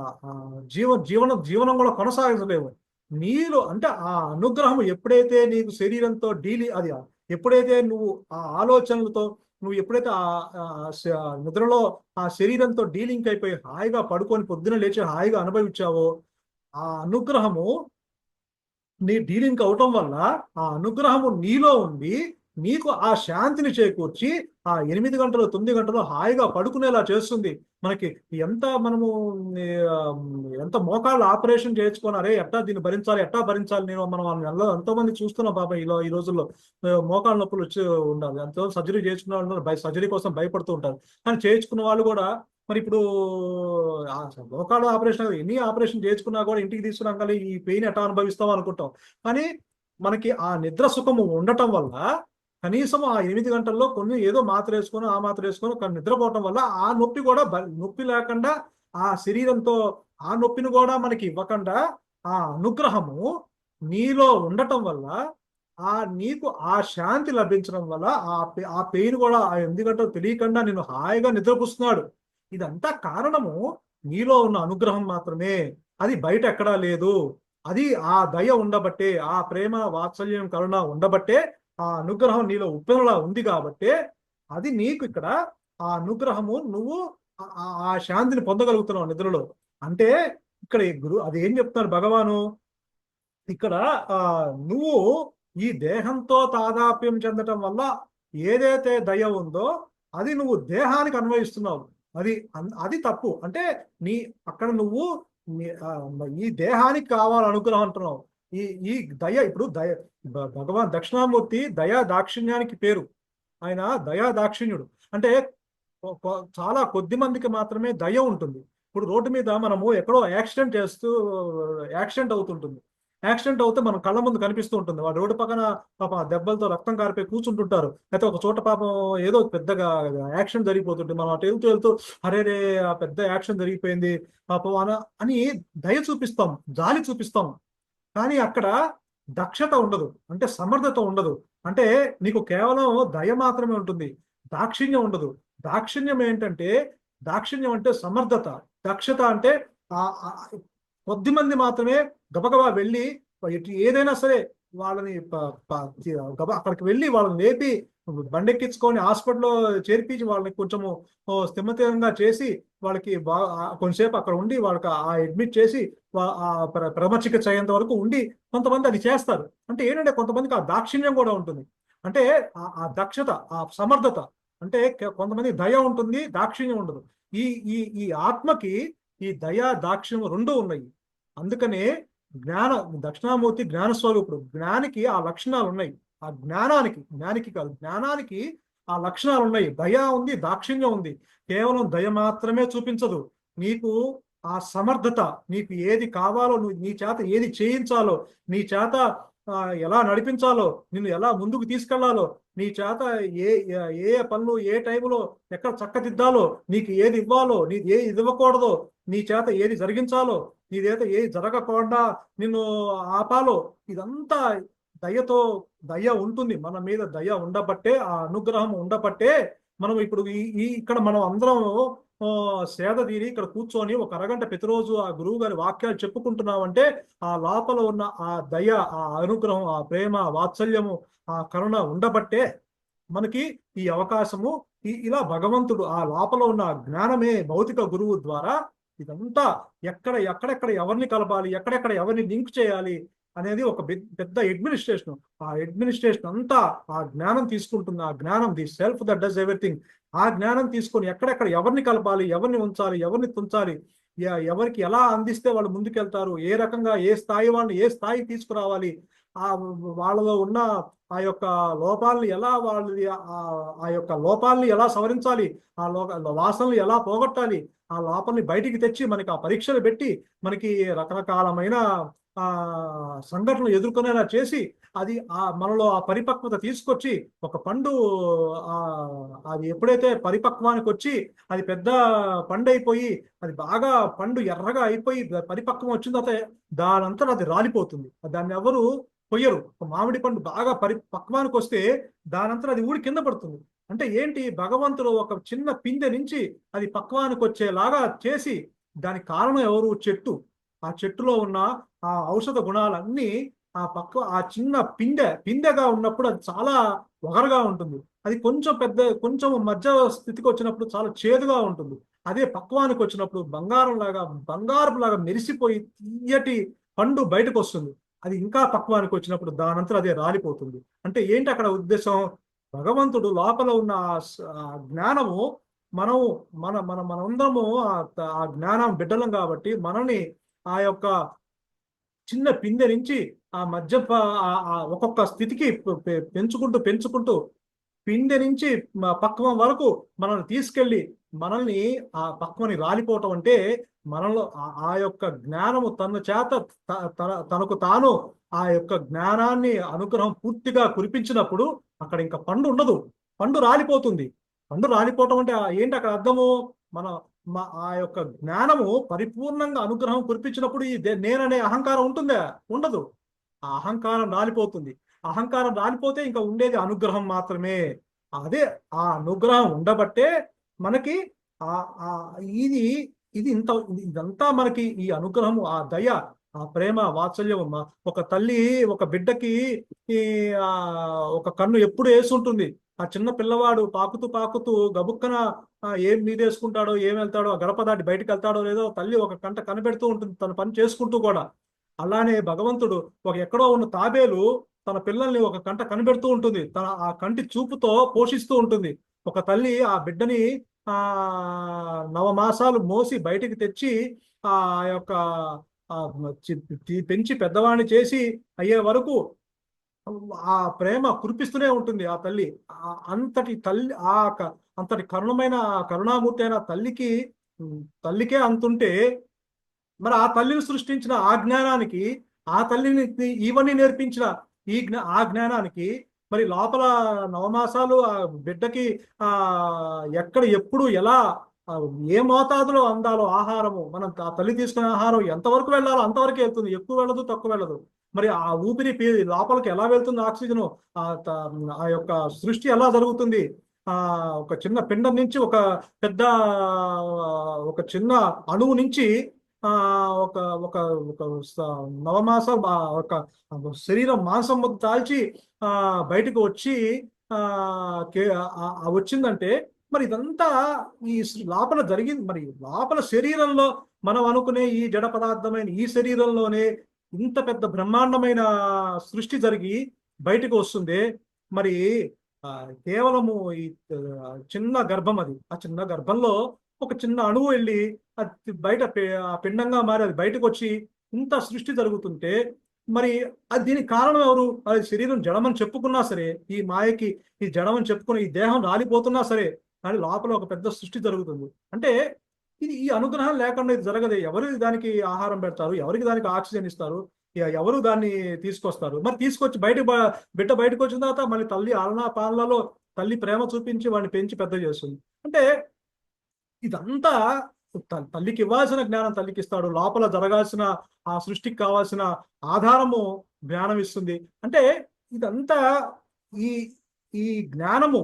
S2: జీవనం కూడా కొనసాగించలేము. నీలో అంటే ఆ అనుగ్రహం ఎప్పుడైతే నీకు శరీరంతో అది ఎప్పుడైతే నువ్వు ఆ ఆలోచనలతో నువ్వు ఎప్పుడైతే నిద్రలో ఆ శరీరంతో డీలింక్ అయిపోయి హాయిగా పడుకొని పొద్దున లేచి హాయిగా అనుభవించావో, ఆ అనుగ్రహము నీ డీలింక్ అవటం వల్ల ఆ అనుగ్రహము నీలో ఉండి నీకు ఆ శాంతిని చేకూర్చి ఆ 8 గంటలు 9 గంటలు హాయిగా పడుకునేలా చేస్తుంది. మనకి మనము ఎంత మోకాళ్ళు ఆపరేషన్ చేయించుకున్నారే, ఎట్టా దీన్ని భరించాలి, ఎట్టా భరించాలి మనం ఎంతో మంది చూస్తున్నాం పాప ఈ రోజుల్లో. మోకాళ్ళ నొప్పులు వచ్చి ఉండాలి, ఎంతో సర్జరీ చేయించుకున్న వాళ్ళు సర్జరీ కోసం భయపడుతూ ఉంటారు. కానీ చేయించుకున్న వాళ్ళు కూడా మరి ఇప్పుడు మోకాళ్ళ ఆపరేషన్ ఎన్ని ఆపరేషన్ చేయించుకున్నా కూడా ఇంటికి తీసుకున్నాక ఈ పెయిన్ ఎట్టా అనుభవిస్తాం అనుకుంటాం. కానీ మనకి ఆ నిద్ర సుఖము ఉండటం వల్ల కనీసం ఆ 8 గంటల్లో కొన్ని ఏదో మాత్ర వేసుకొని ఆ మాత్ర వేసుకొని నిద్రపోవటం వల్ల ఆ నొప్పి కూడా నొప్పి లేకుండా ఆ శరీరంతో ఆ నొప్పిని కూడా మనకి ఇవ్వకుండా ఆ అనుగ్రహము నీలో ఉండటం వల్ల నీకు ఆ శాంతి లభించడం వల్ల ఆ పెయిన్ కూడా ఆ 8 గంటలు తెలియకుండా నేను హాయిగా నిద్రపుస్తున్నాడు. ఇదంతా కారణము నీలో ఉన్న అనుగ్రహం మాత్రమే. అది బయట ఎక్కడా లేదు. అది ఆ దయ ఉండబట్టే, ఆ ప్రేమ వాత్సల్యం కరుణ ఉండబట్టే, ఆ అనుగ్రహం నీలో ఉప్పెనలా ఉంది కాబట్టి అది నీకు ఇక్కడ ఆ అనుగ్రహము నువ్వు ఆ శాంతిని పొందగలుగుతున్నావు నిద్రలో. అంటే ఇక్కడ అది ఏం చెప్తున్నాడు భగవాను ఇక్కడ, నువ్వు ఈ దేహంతో తాదాప్యం చెందటం వల్ల ఏదైతే దయ ఉందో అది నువ్వు దేహానికి అన్వయిస్తున్నావు. అది తప్పు. అంటే అక్కడ నువ్వు ఈ దేహానికి కావాలి అనుగ్రహం అంటున్నావు. ఈ దయ ఇప్పుడు భగవాన్ దక్షిణామూర్తి దయా దాక్షిణ్యానికి పేరు. ఆయన దయా దాక్షిణ్యుడు. అంటే చాలా కొద్ది మందికి మాత్రమే దయ ఉంటుంది. ఇప్పుడు రోడ్డు మీద మనము ఎక్కడో యాక్సిడెంట్ అవుతుంటుంది. యాక్సిడెంట్ అవుతే మనం కళ్ళ ముందు కనిపిస్తూ ఉంటుంది. వాడు రోడ్డు పక్కన పాప దెబ్బలతో రక్తం కారిపోయి కూర్చుంటుంటారు. అయితే ఒక చోట పాపం ఏదో పెద్దగా యాక్సిడెంట్ జరిగిపోతుంటుంది. మనం అటు వెళ్తూ అరేరే ఆ పెద్ద యాక్సిడెంట్ జరిగిపోయింది పాపం అని దయ చూపిస్తాం, జాలి చూపిస్తాం. కానీ అక్కడ దక్షత ఉండదు, అంటే సమర్థత ఉండదు. అంటే నీకు కేవలం దయ మాత్రమే ఉంటుంది, దాక్షిణ్యం ఉండదు. దాక్షిణ్యం అంటే సమర్థత. దక్షత అంటే కొద్ది మంది మాత్రమే గబగబా వెళ్ళి ఏదైనా సరే వాళ్ళని అక్కడికి వెళ్ళి వాళ్ళని లేపి బండెక్కించుకొని హాస్పిటల్లో చేర్పించి వాళ్ళని కొంచెము స్థిమితంగా చేసి వాళ్ళకి కొంచెంసేపు అక్కడ ఉండి వాళ్ళకి అడ్మిట్ చేసి ప్రమచికిత్స అయ్యేంత వరకు ఉండి కొంతమంది అది చేస్తారు. అంటే ఏంటంటే కొంతమందికి ఆ దాక్షిణ్యం కూడా ఉంటుంది. అంటే ఆ దక్షత, ఆ సమర్థత. అంటే కొంతమంది దయ ఉంటుంది, దాక్షిణ్యం ఉండదు. ఈ ఆత్మకి ఈ దయా దాక్షిణ్యం రెండు ఉన్నాయి. అందుకనే దక్షిణామూర్తి జ్ఞానస్వరూపుడు. జ్ఞానికి ఆ లక్షణాలు ఉన్నాయి. ఆ జ్ఞానానికి కాదు, జ్ఞానానికి ఆ లక్షణాలు ఉన్నాయి. దయ ఉంది, దాక్షిణ్యం ఉంది. కేవలం దయ మాత్రమే చూపించదు. నీకు ఆ సమర్థత, నీకు ఏది కావాలో, నీ చేత ఏది చేయించాలో, నీ చేత ఎలా నడిపించాలో, నిన్ను ఎలా ముందుకు తీసుకెళ్లాలో, నీ చేత ఏ పనులు ఏ టైంలో ఎక్కడ చక్కదిద్దాలో, నీకు ఏది ఇవ్వాలో, నీది ఏది ఇవ్వకూడదో, నీ చేత ఏది జరిగించాలో, నీదేత ఏది జరగకుండా నిన్ను ఆపాలో, ఇదంతా దయ ఉంటుంది. మన మీద దయ ఉండబట్టే, ఆ అనుగ్రహం ఉండబట్టే మనం ఇప్పుడు ఇక్కడ మనం అందరం సేద తీరి ఇక్కడ కూర్చొని ఒక అరగంట ప్రతిరోజు ఆ గురువు గారి వాక్యాలు చెప్పుకుంటున్నామంటే ఆ లోపల ఉన్న ఆ దయ, ఆ అనుగ్రహం, ఆ ప్రేమ, వాత్సల్యము, ఆ కరుణ ఉండబట్టే. మనకి ఈ అవకాశము ఇలా భగవంతుడు ఆ లోపల ఉన్న జ్ఞానమే భౌతిక గురువు ద్వారా ఇదంతా ఎక్కడెక్కడ ఎవరిని కలపాలి, ఎక్కడెక్కడ ఎవరిని లింక్ చేయాలి అనేది ఒక పెద్ద అడ్మినిస్ట్రేషన్. ఆ అడ్మినిస్ట్రేషన్ అంతా ఆ జ్ఞానం తీసుకుంటుంది. ఆ జ్ఞానం, the self that does everything, ఆ జ్ఞానం తీసుకొని ఎక్కడెక్కడ ఎవరిని కలపాలి, ఎవరిని ఉంచాలి, ఎవరిని తుంచాలి, ఎవరికి ఎలా అందిస్తే వాళ్ళు ముందుకెళ్తారు, ఏ రకంగా ఏ స్థాయి వాళ్ళని ఏ స్థాయి తీసుకురావాలి, ఆ వాళ్ళలో ఉన్న ఆ యొక్క లోపాలని ఎలా వాళ్ళది ఆ యొక్క లోపాలని ఎలా సవరించాలి, ఆ వాసనలు ఎలా పోగొట్టాలి, ఆ లోపాలని బయటికి తెచ్చి మనకి ఆ పరీక్షలు పెట్టి మనకి రకరకాలమైన సంఘటనలు ఎదుర్కొనేలా చేసి అది మనలో ఆ పరిపక్వత తీసుకొచ్చి ఒక పండు అది ఎప్పుడైతే పరిపక్వానికి వచ్చి అది పెద్ద పండు అయిపోయి అది బాగా పండు ఎర్రగా అయిపోయి పరిపక్వం వచ్చిన తర్వాత దానంతా అది రాలిపోతుంది. దాన్ని ఎవరు కొయ్యరు. మామిడి పండు బాగా పక్వానికి వస్తే దానంతా అది ఊడి కింద పడుతుంది. అంటే ఏంటి, భగవంతుడు ఒక చిన్న పిందె నుంచి అది పక్వానికి వచ్చేలాగా చేసి దానికి కారణం ఎవరు? చెట్టు. ఆ చెట్టులో ఉన్న ఆ ఔషధ గుణాలన్నీ ఆ చిన్న పిందెగా ఉన్నప్పుడు అది చాలా ఒగరుగా ఉంటుంది. అది కొంచెం మధ్య స్థితికి వచ్చినప్పుడు చాలా చేదుగా ఉంటుంది. అదే పక్వానికి వచ్చినప్పుడు బంగారపు లాగా మెరిసిపోయి తీయటి పండు బయటకు వస్తుంది. అది ఇంకా పక్వానికి వచ్చినప్పుడు దానంతా అదే రాలిపోతుంది. అంటే ఏంటి అక్కడ ఉద్దేశం? భగవంతుడు లోపల ఉన్న జ్ఞానము మనందరము ఆ జ్ఞానం బిడ్డలం కాబట్టి మనల్ని ఆ యొక్క చిన్న పిందె నుంచి ఆ మధ్య ఒక్కొక్క స్థితికి పెంచుకుంటూ పిందె నుంచి పక్వం వరకు మనల్ని తీసుకెళ్ళి మనల్ని ఆ పక్వని రాలిపోవటం అంటే మనలో ఆ యొక్క జ్ఞానము తన చేత తనకు తాను ఆ యొక్క జ్ఞానాన్ని అనుగ్రహం పూర్తిగా కురిపించినప్పుడు అక్కడ ఇంకా పండు ఉండదు, పండు రాలిపోతుంది. పండు రాలిపోవటం అంటే ఏంటి అక్కడ అర్థము? ఆ యొక్క జ్ఞానము పరిపూర్ణంగా అనుగ్రహం కురిపించినప్పుడు ఈ నేననే అహంకారం ఉంటుందా? ఉండదు. ఆ అహంకారం రాలిపోతుంది. అహంకారం రాలిపోతే ఇంకా ఉండేది అనుగ్రహం మాత్రమే. అదే ఆ అనుగ్రహం ఉండబట్టే మనకి ఇదంతా మనకి ఈ అనుగ్రహము, ఆ దయ, ఆ ప్రేమ, వాత్సల్యం. ఒక తల్లి ఒక బిడ్డకి ఒక కన్ను ఎప్పుడు వేసుంటుంది. ఆ చిన్న పిల్లవాడు పాకుతూ గబుక్కన ఏం మీదేసుకుంటాడో, ఏం వెళ్తాడో, గడప దాటి బయటకు వెళ్తాడో లేదో తల్లి ఒక కంట కనిపెడుతూ ఉంటుంది, తన పని చేసుకుంటూ కూడా. అలానే భగవంతుడు ఎక్కడో ఉన్న తాబేలు తన పిల్లల్ని ఒక కంట కనిపెడుతూ ఉంటుంది, ఆ కంటి చూపుతో పోషిస్తూ ఉంటుంది. ఒక తల్లి ఆ బిడ్డని 9 మాసాలు మోసి బయటికి తెచ్చి ఆ యొక్క పెంచి పెద్దవాడిని చేసి అయ్యే వరకు ఆ ప్రేమ కురిపిస్తూనే ఉంటుంది ఆ తల్లి. అంతటి తల్లి అంతటి కరుణామూర్తి అయిన తల్లికే అంతుంటే మరి ఆ తల్లిని సృష్టించిన ఆ జ్ఞానానికి, ఆ తల్లిని ఇవన్నీ నేర్పించిన ఆ జ్ఞానానికి మరి లోపల 9 మాసాలు ఆ బిడ్డకి ఎక్కడ ఎప్పుడు ఎలా ఏ మోతాదులో అందాలో ఆహారము, మనం ఆ తల్లి తీసుకునే ఆహారం ఎంతవరకు వెళ్ళాలో అంతవరకు వెళ్తుంది, ఎక్కువ వెళ్ళదు, తక్కువ వెళ్ళదు. మరి ఆ ఊపిరి లోపలికి ఎలా వెళ్తుంది ఆక్సిజన్, ఆ యొక్క సృష్టి ఎలా జరుగుతుంది, ఒక చిన్న పిండం నుంచి ఒక చిన్న అణువు నుంచి ఒక ఒక ఒక 9 మాసం ఒక శరీరం మాంసం తాల్చి బయటకు వచ్చి వచ్చిందంటే మరి ఇదంతా ఈ లోపల జరిగింది. మరి లోపల శరీరంలో మనం అనుకునే ఈ జడ పదార్థమైన ఈ శరీరంలోనే ఇంత పెద్ద బ్రహ్మాండమైన సృష్టి జరిగి బయటకు వస్తుంది. మరి కేవలము ఈ చిన్న గర్భం, అది ఆ చిన్న గర్భంలో ఒక చిన్న అణువు వెళ్ళి అది బయట పిండంగా మారి అది బయటకు వచ్చి ఇంత సృష్టి జరుగుతుంటే మరి దీనికి కారణం ఎవరు? అది శరీరం జడమని చెప్పుకున్నా సరే, ఈ మాయకి ఈ జడమని చెప్పుకుని ఈ దేహం రాలిపోతున్నా సరే, కానీ లోపల ఒక పెద్ద సృష్టి జరుగుతుంది. అంటే ఈ అనుగ్రహం లేకుండా ఇది జరగదు. ఎవరు దానికి ఆహారం పెడతారు, ఎవరికి దానికి ఆక్సిజన్ ఇస్తారు, ఎవరు దాన్ని తీసుకొస్తారు? మరి తీసుకొచ్చి బిడ్డ బయటకు వచ్చిన తర్వాత మళ్ళీ తల్లి ఆలనా పాలనలో తల్లి ప్రేమ చూపించి వాడిని పెంచి పెద్ద చేస్తుంది. అంటే ఇదంతా తల్లికి ఇవ్వాల్సిన జ్ఞానం తల్లికి ఇస్తాడు, లోపల జరగాల్సిన ఆ సృష్టికి కావాల్సిన ఆధారము జ్ఞానం ఇస్తుంది. అంటే ఇదంతా ఈ జ్ఞానము,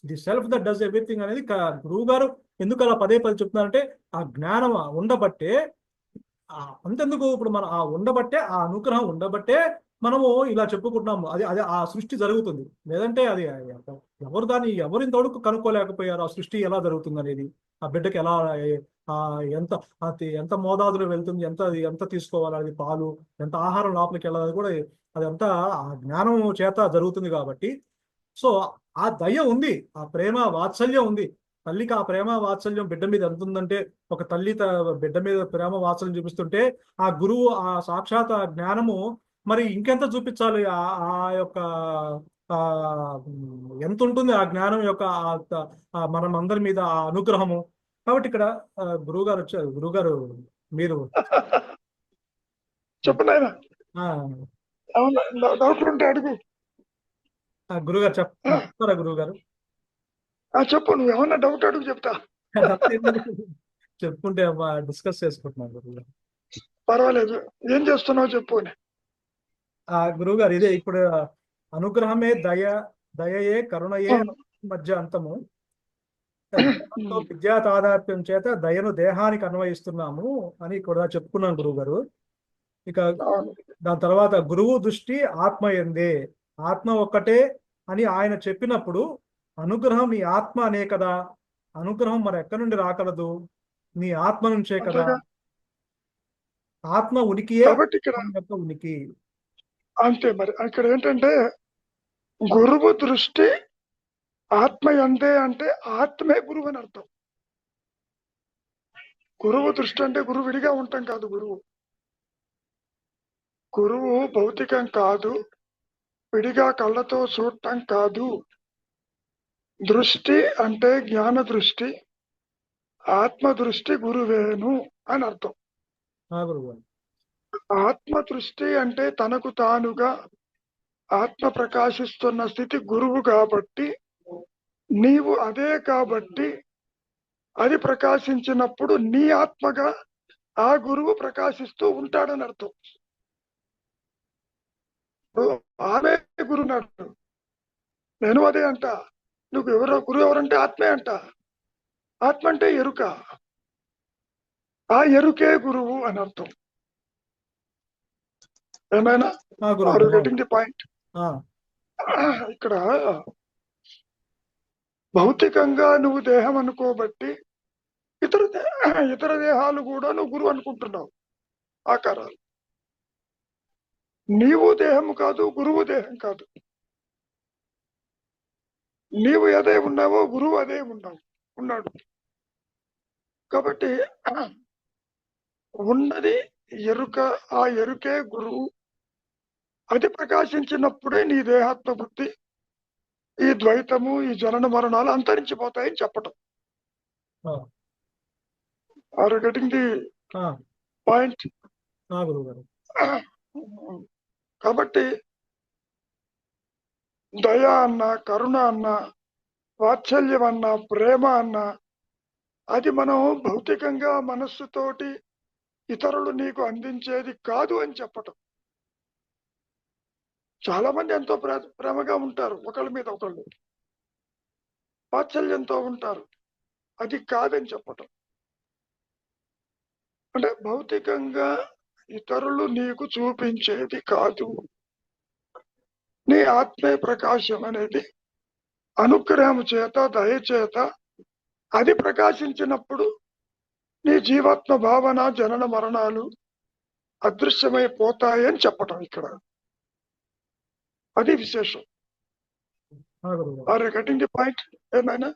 S2: the self that does everything అనేది గురువు గారు ఎందుకు అలా పదే చెప్తున్నారంటే ఆ జ్ఞానం ఉండబట్టే, అంతెందుకు ఇప్పుడు మనం ఉండబట్టే, ఆ అనుగ్రహం ఉండబట్టే మనము ఇలా చెప్పుకుంటున్నాము, అది అది ఆ సృష్టి జరుగుతుంది. లేదంటే అది ఎవరు ఇంతవరకు కనుక్కోలేకపోయారు ఆ సృష్టి ఎలా జరుగుతుంది అనేది, ఆ బిడ్డకి ఎలా ఆ ఎంత ఎంత మోతాదులో వెళ్తుంది, ఎంత తీసుకోవాలి, అది పాలు ఎంత ఆహారం లోపలికి వెళ్ళాలి కూడా అదంతా ఆ జ్ఞానం చేత జరుగుతుంది కాబట్టి. సో ఆ దయ ఉంది, ఆ ప్రేమ వాత్సల్యం ఉంది. తల్లికి ఆ ప్రేమ వాత్సల్యం బిడ్డ మీద ఎంత ఉందంటే, ఒక తల్లి బిడ్డ మీద ప్రేమ వాత్సల్యం చూపిస్తుంటే, ఆ గురువు ఆ సాక్షాత్ ఆ జ్ఞానము మరి ఇంకెంత చూపించాలి. ఆ ఆ యొక్క ఆ ఎంత ఉంటుంది ఆ జ్ఞానం యొక్క మనం అందరి మీద ఆ అనుగ్రహము. కాబట్టి ఇక్కడ గురువు గారు వచ్చారు. గురువు గారు మీరు
S1: చెప్పు నాయన.
S2: ఆ
S1: అవునా, డౌట్లు ఉంటే అడుగు.
S2: గురువు గారు
S1: ఆ,
S2: చెప్తారా గురువు గారు?
S1: చెప్పు, నువ్వు ఏమన్నా డౌట్ అడుగు, చెప్తా.
S2: చెప్పుకుంటే డిస్కస్ చేసుకుంటున్నాం గురువు గారు.
S1: పర్వాలేదు, ఏం చేస్తున్నావు చెప్పు అని.
S2: గురువు గారు ఇదే ఇప్పుడు అనుగ్రహమే దయయే కరుణయే మధ్య అంతము. జ్ఞానంతో విద్యా తాదాత్మ్యం చేత దయను దేహానికి అన్వయిస్తున్నాము అని కూడా చెప్పుకున్నాను గురువు గారు. ఇక
S1: అవును.
S2: దాని తర్వాత గురువు దృష్టి ఆత్మ ఎందే, ఆత్మ ఒక్కటే అని ఆయన చెప్పినప్పుడు, అనుగ్రహం నీ ఆత్మ అనే కదా, అనుగ్రహం మరి ఎక్కడి నుండి రాకలదు, నీ ఆత్మ నుంచే కదా.
S1: అంతేగా.
S2: ఆత్మ ఉనికియే
S1: కాబట్టి ఇక్కడ
S2: ఆత్మ యొక్క ఉనికి.
S1: అంతే. మరి ఇక్కడ ఏంటంటే గురువు దృష్టి ఆత్మ ఎందే అంటే ఆత్మే గురువు అని అర్థం. గురువు దృష్టి అంటే గురువు విడిగా ఉండటం కాదు. గురువు భౌతికం కాదు, విడిగా కళ్ళతో చూడటం కాదు. దృష్టి అంటే జ్ఞాన దృష్టి, ఆత్మ దృష్టి గురువేను అని అర్థం.
S2: గురువు గారు
S1: ఆత్మ దృష్టి అంటే తనకు తానుగా ఆత్మ ప్రకాశిస్తున్న స్థితి గురువు కాబట్టి, నీవు అదే కాబట్టి అది ప్రకాశించినప్పుడు నీ ఆత్మగా ఆ గురువు ప్రకాశిస్తూ ఉంటాడని అర్థం. ఆమె గురువు నాడు, నేను అదే అంట. నువ్వు గురువు ఎవరంటే ఆత్మే అంట. ఆత్మ అంటే ఎరుక, ఆ ఎరుకే గురువు అని అర్థం. ఏమైనా ఆర్ గెటింగ్ ది పాయింట్? ఇక్కడ భౌతికంగా నువ్వు దేహం అనుకోబట్టి ఇతర దేహాలు కూడా నువ్వు గురువు అనుకుంటున్నావు, ఆకారాలు. నీవు దేహము కాదు, గురువు దేహం కాదు. నీవు అదే ఉన్నావో గురువు అదే ఉన్నాడు. కాబట్టి ఉన్నది ఎరుక, ఆ ఎరుకే గురువు. అది ప్రకాశించినప్పుడే నీ దేహాత్మ బుద్ధి, ఈ ద్వైతము, ఈ జనన మరణాలు అంతరించిపోతాయని చెప్పటం. Are getting the point? కాబట్టి దయ అన్న, కరుణ అన్న, వాత్సల్యం అన్న, ప్రేమ అన్న, అది మనం భౌతికంగా మనస్సుతోటి ఇతరులు నీకు అందించేది కాదు అని చెప్పటం. చాలా మంది ఎంతో ప్రేమగా ఉంటారు, ఒకళ్ళ మీద ఒకళ్ళు వాత్సల్యంతో ఉంటారు, అది కాదని చెప్పటం. అంటే భౌతికంగా ఇతరులు నీకు చూపించేది కాదు, నీ ఆత్మే ప్రకాశం అనేది అనుగ్రహం చేత, దయచేత అది ప్రకాశించినప్పుడు నీ జీవాత్మ భావన, జనన మరణాలు అదృశ్యమైపోతాయని చెప్పటం ఇక్కడ. అది విశేషం. Are getting the point? ఏమైనా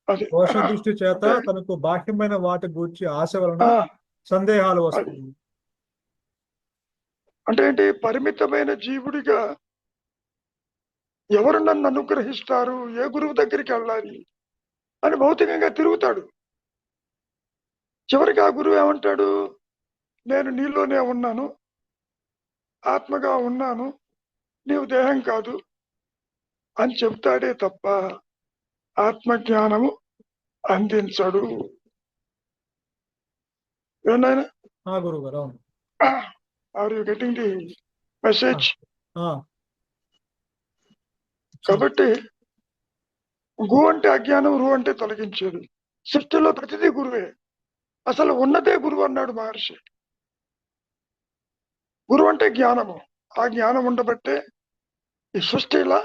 S1: అది
S2: దోష దృష్టి చేత తనకు బాహ్యమైన వాటి గూర్చి ఆశ వలన సందేహాలు వస్తాయి.
S1: అంటే ఏంటి? పరిమితమైన జీవుడిగా ఎవరు నన్ను అనుగ్రహిస్తారు, ఏ గురువు దగ్గరికి వెళ్ళాలి అని భౌతికంగా తిరుగుతాడు. చివరికి ఆ గురువు ఏమంటాడు? నేను నీలోనే ఉన్నాను, ఆత్మగా ఉన్నాను, నీవు దేహం కాదు అని చెప్తాడే తప్ప ఆత్మజ్ఞానము అందించడు. ఏనాయనా?
S2: గురువు గారు
S1: are you getting the message? కాబట్టి గు అంటే అజ్ఞానం, రు అంటే తొలగించేది. సృష్టిలో ప్రతిదీ గురువే, అసలు ఉన్నదే గురువు అన్నాడు మహర్షి. గురువు అంటే జ్ఞానము. ఆ జ్ఞానం ఉండబట్టే ఈ సృష్టి ఇలా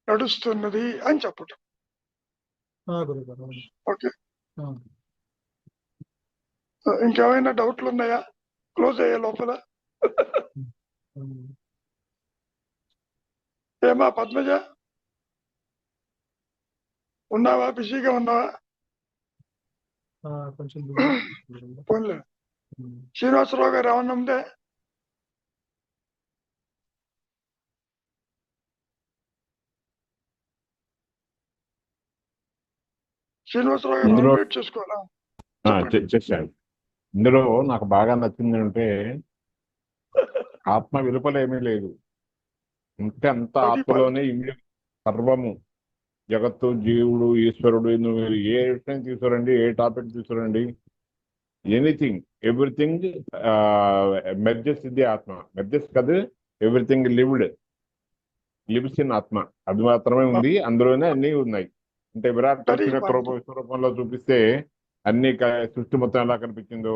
S1: నడుస్తున్నది అని చెప్పటం.
S2: గురుగారు అవును.
S1: ఓకే,
S2: ఆ,
S1: ఇంకేమైనా డౌట్లు ఉన్నాయా క్లోజ్ అయ్యే లోపల?
S2: ఉమ్.
S1: ఏమా పద్మజ, ఉన్నావా? బిజీగా ఉన్నావా?
S2: కొంచెం
S1: పోన్లే. శ్రీనివాసరావు గారు ఏమన్నా ఉందే? శ్రీనివాసరావు గారు
S4: ఇందులో
S1: అన్మ్యూట్ చేసుకోవాలా? చెప్పండి.
S4: చేశాడు. ఇందులో నాకు బాగా నచ్చింది అంటే ఆత్మ విలుపలేమీ లేదు. అంటే అంత
S1: అది
S4: ఆత్మలోనే ఇమిడి సర్వము, జగత్తు, జీవుడు, ఈశ్వరుడు, నువ్వు ఏ విషయం తీసుకురండి, ఏ టాపిక్ తీసుకురండి, ఎనీథింగ్ ఎవ్రీథింగ్ మెర్జెస్ ఇది ఆత్మ. మెర్జెస్ కాదు, ఎవ్రీథింగ్ లివ్స్ ఇన్ ఆత్మ. అది మాత్రమే ఉంది, అందులోనే అన్ని ఉన్నాయి. అంటే విరాట్
S1: That is
S4: పక్షి యొక్క
S1: point.
S4: విశ్వరూపంలో చూపిస్తే అన్ని సృష్టి మొత్తం ఎలా కనిపించిందో,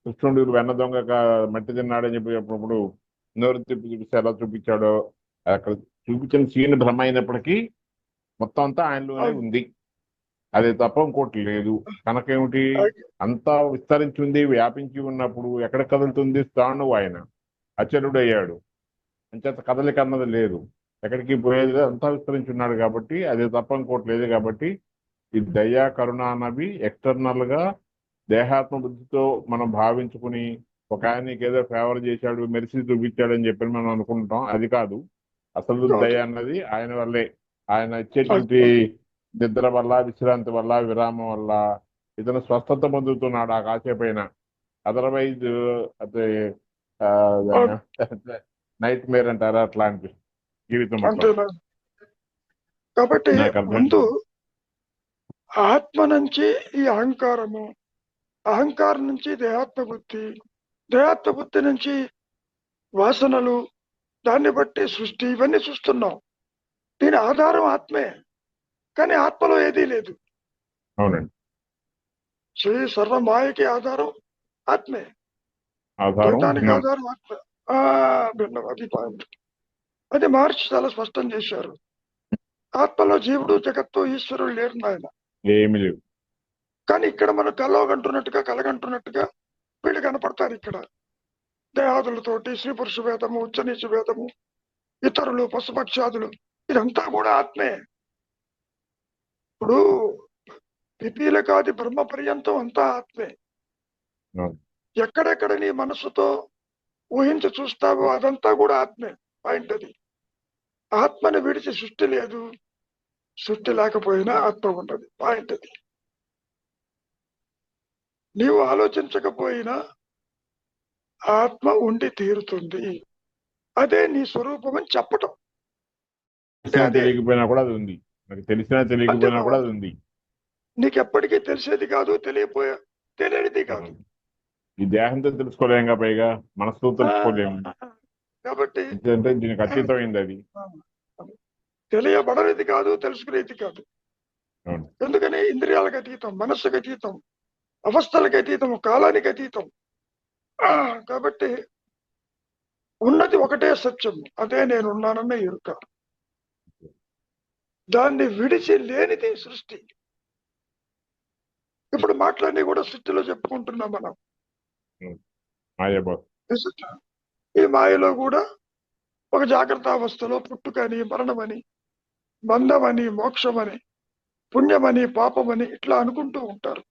S4: కృష్ణుడు వెన్న దొంగ మట్టి తిన్నాడని చెప్పి చెప్పినప్పుడు నోరు తిప్పి చూపిస్తే ఎలా చూపించాడో, అక్కడ చూపించిన సీన్ భ్రమ అయినప్పటికీ మొత్తం అంతా ఆయనలోనే ఉంది. అది తప్ప ఇంకోటి లేదు. కనుకేమిటి, అంతా విస్తరించి ఉంది, వ్యాపించి ఉన్నప్పుడు ఎక్కడ కదులుతుంది? స్థాణువు ఆయన అచలుడు అయ్యాడు. అంచేత కదలిక అన్నది లేదు, ఎక్కడికి పోయేది లేదు, అంతా విస్తరించి ఉన్నాడు. కాబట్టి అది తప్ప ఇంకోటి లేదు. కాబట్టి ఈ దయ, కరుణ అన్నవి ఎక్స్టర్నల్ గా దేహాత్మ బుద్ధితో మనం భావించుకుని ఒక ఆయనకి ఏదో ఫేవర్ చేశాడు, మెరిసి చూపించాడు అని చెప్పి మనం అనుకుంటాం. అది కాదు. అసలు దయ అన్నది ఆయన వల్లే. ఆయన ఇచ్చేటువంటి నిద్ర వల్ల, విశ్రాంతి వల్ల, విరామం వల్ల ఇతను స్వస్థత పొందుతున్నాడు ఆ కాసేపైన. అదర్వైజ్ అదే నైట్ మేర్ అంటారా, అట్లాంటి జీవితం మొత్తం.
S1: అంతేనా? కాబట్టి
S4: నాకు అర్థం.
S1: ముందు ఆత్మ నుంచి ఈ అహంకారము, అహంకారం నుంచి దేహాత్మ బుద్ధి, దేహాత్మ బుద్ధి నుంచి వాసనలు, దాన్ని బట్టి సృష్టి, ఇవన్నీ చూస్తున్నాం. దీని ఆధారం ఆత్మే, కానీ ఆత్మలో ఏదీ లేదు.
S4: అవునండి.
S1: శ్రీ సర్వ మాయకి ఆధారం ఆత్మే,
S4: ఆధారం
S1: ద్వైతానికి
S4: భిన్నం.
S1: ఆధారం ఆత్మ. భిన్నం. అది పాయింట్. అది మార్చి చాలా స్పష్టం చేశారు. ఆత్మలో జీవుడు, జగత్తు, ఈశ్వరుడు లేరు నాయన.
S4: ఏమి లేవు.
S1: కానీ ఇక్కడ మనం కలవగంటున్నట్టుగా, కలగంటున్నట్టుగా వీళ్ళు కనపడతారు. ఇక్కడ దేహాదులతోటి స్త్రీ పురుష భేదము, ఉచ్చనీచ భేదము, ఇతరులు, పశుపక్షాదులు, ఇదంతా కూడా ఆత్మే. ఇప్పుడు పిపీలకాది బ్రహ్మ పర్యంతం అంతా ఆత్మే.
S4: అవును.
S1: ఎక్కడెక్కడ నీ మనసుతో ఊహించి చూస్తావో అదంతా కూడా ఆత్మే. పాయింట్ అది. ఆత్మని విడిచి సృష్టి లేదు, సృష్టి లేకపోయినా ఆత్మ ఉన్నది. పాయింట్ అది. నీవు ఆలోచించకపోయినా ఆత్మ ఉండి తీరుతుంది. అదే నీ స్వరూపం అని చెప్పటం.
S4: తెలిసినా
S1: అదే
S4: తెలియకపోయినా కూడా అది ఉంది. నాకు తెలిసినా తెలియకపోయినా కూడా అది ఉంది.
S1: నీకెప్పటికీ తెలిసేది కాదు, తెలియనిది కాదు.
S4: ఈ దేహంతో తెలుసుకోలేంగా, పైగా మనసుతో తెలుసుకోలేము.
S1: కాబట్టి
S4: అంటే దీనికి అతీతమైంది అది.
S1: తెలియబడనిది కాదు, తెలుసుకునేది కాదు.
S4: అవును.
S1: ఎందుకని ఇంద్రియాలకు అతీతం, మనస్సుకు అతీతం, అవస్థలకు అతీతం, కాలానికి అతీతం. కాబట్టి ఉన్నది ఒకటే సత్యం, అదే నేనున్నానన్న ఎరుక. దాన్ని విడిచి లేనిది సృష్టి. ఇప్పుడు మాటలన్నీ కూడా సృష్టిలో చెప్పుకుంటున్నాం మనం. ఈ మాయలో కూడా ఒక జాగ్రత్త అవస్థలో పుట్టుకని, మరణమని, బంధమని, మోక్షమని, పుణ్యమని, పాపమని ఇట్లా అనుకుంటూ ఉంటారు.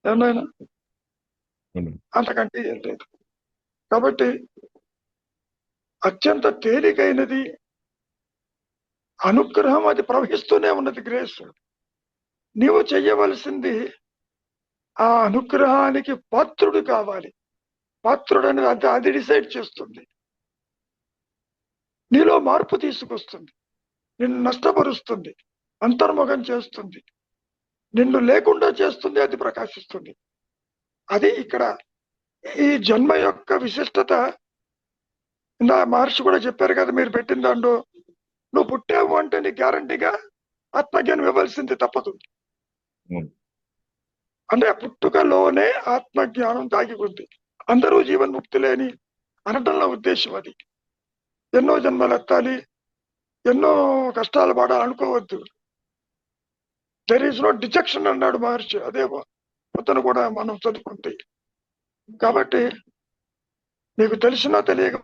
S1: ఏమైనా అంతకంటే ఏం లేదు. కాబట్టి అత్యంత తేలికైనది అనుగ్రహం, అది ప్రవహిస్తూనే ఉన్నది. గ్రేస్. నీవు చెయ్యవలసింది ఆ అనుగ్రహానికి పాత్రుడు కావాలి. పాత్రుడు అనేది అది డిసైడ్ చేస్తుంది. నీలో మార్పు తీసుకొస్తుంది, నిన్ను నష్టపరుస్తుంది, అంతర్ముఖం చేస్తుంది, నిన్ను లేకుండా చేస్తుంది, అది ప్రకాశిస్తుంది. అది ఇక్కడ ఈ జన్మ యొక్క విశిష్టత. ఇందా మహర్షి కూడా చెప్పారు కదా, మీరు పెట్టిన దాంట్లో నువ్వు పుట్టావు అంటే నీ గ్యారంటీగా ఆత్మజ్ఞానం ఇవ్వాల్సింది తప్పదు. అంటే పుట్టుకలోనే ఆత్మజ్ఞానం దాగి ఉంది. అందరూ జీవన్ముక్తి లేని అనటంలో ఉద్దేశం అది. ఎన్నో జన్మలు ఎత్తాలి, ఎన్నో కష్టాలు పడాలి అనుకోవద్దు. దెర్ ఈస్ నో డిజెక్షన్ అన్నాడు మహర్షి. అదే పొద్దున కూడా మనం చదువుకుంటే. కాబట్టి నీకు తెలిసినా తెలియక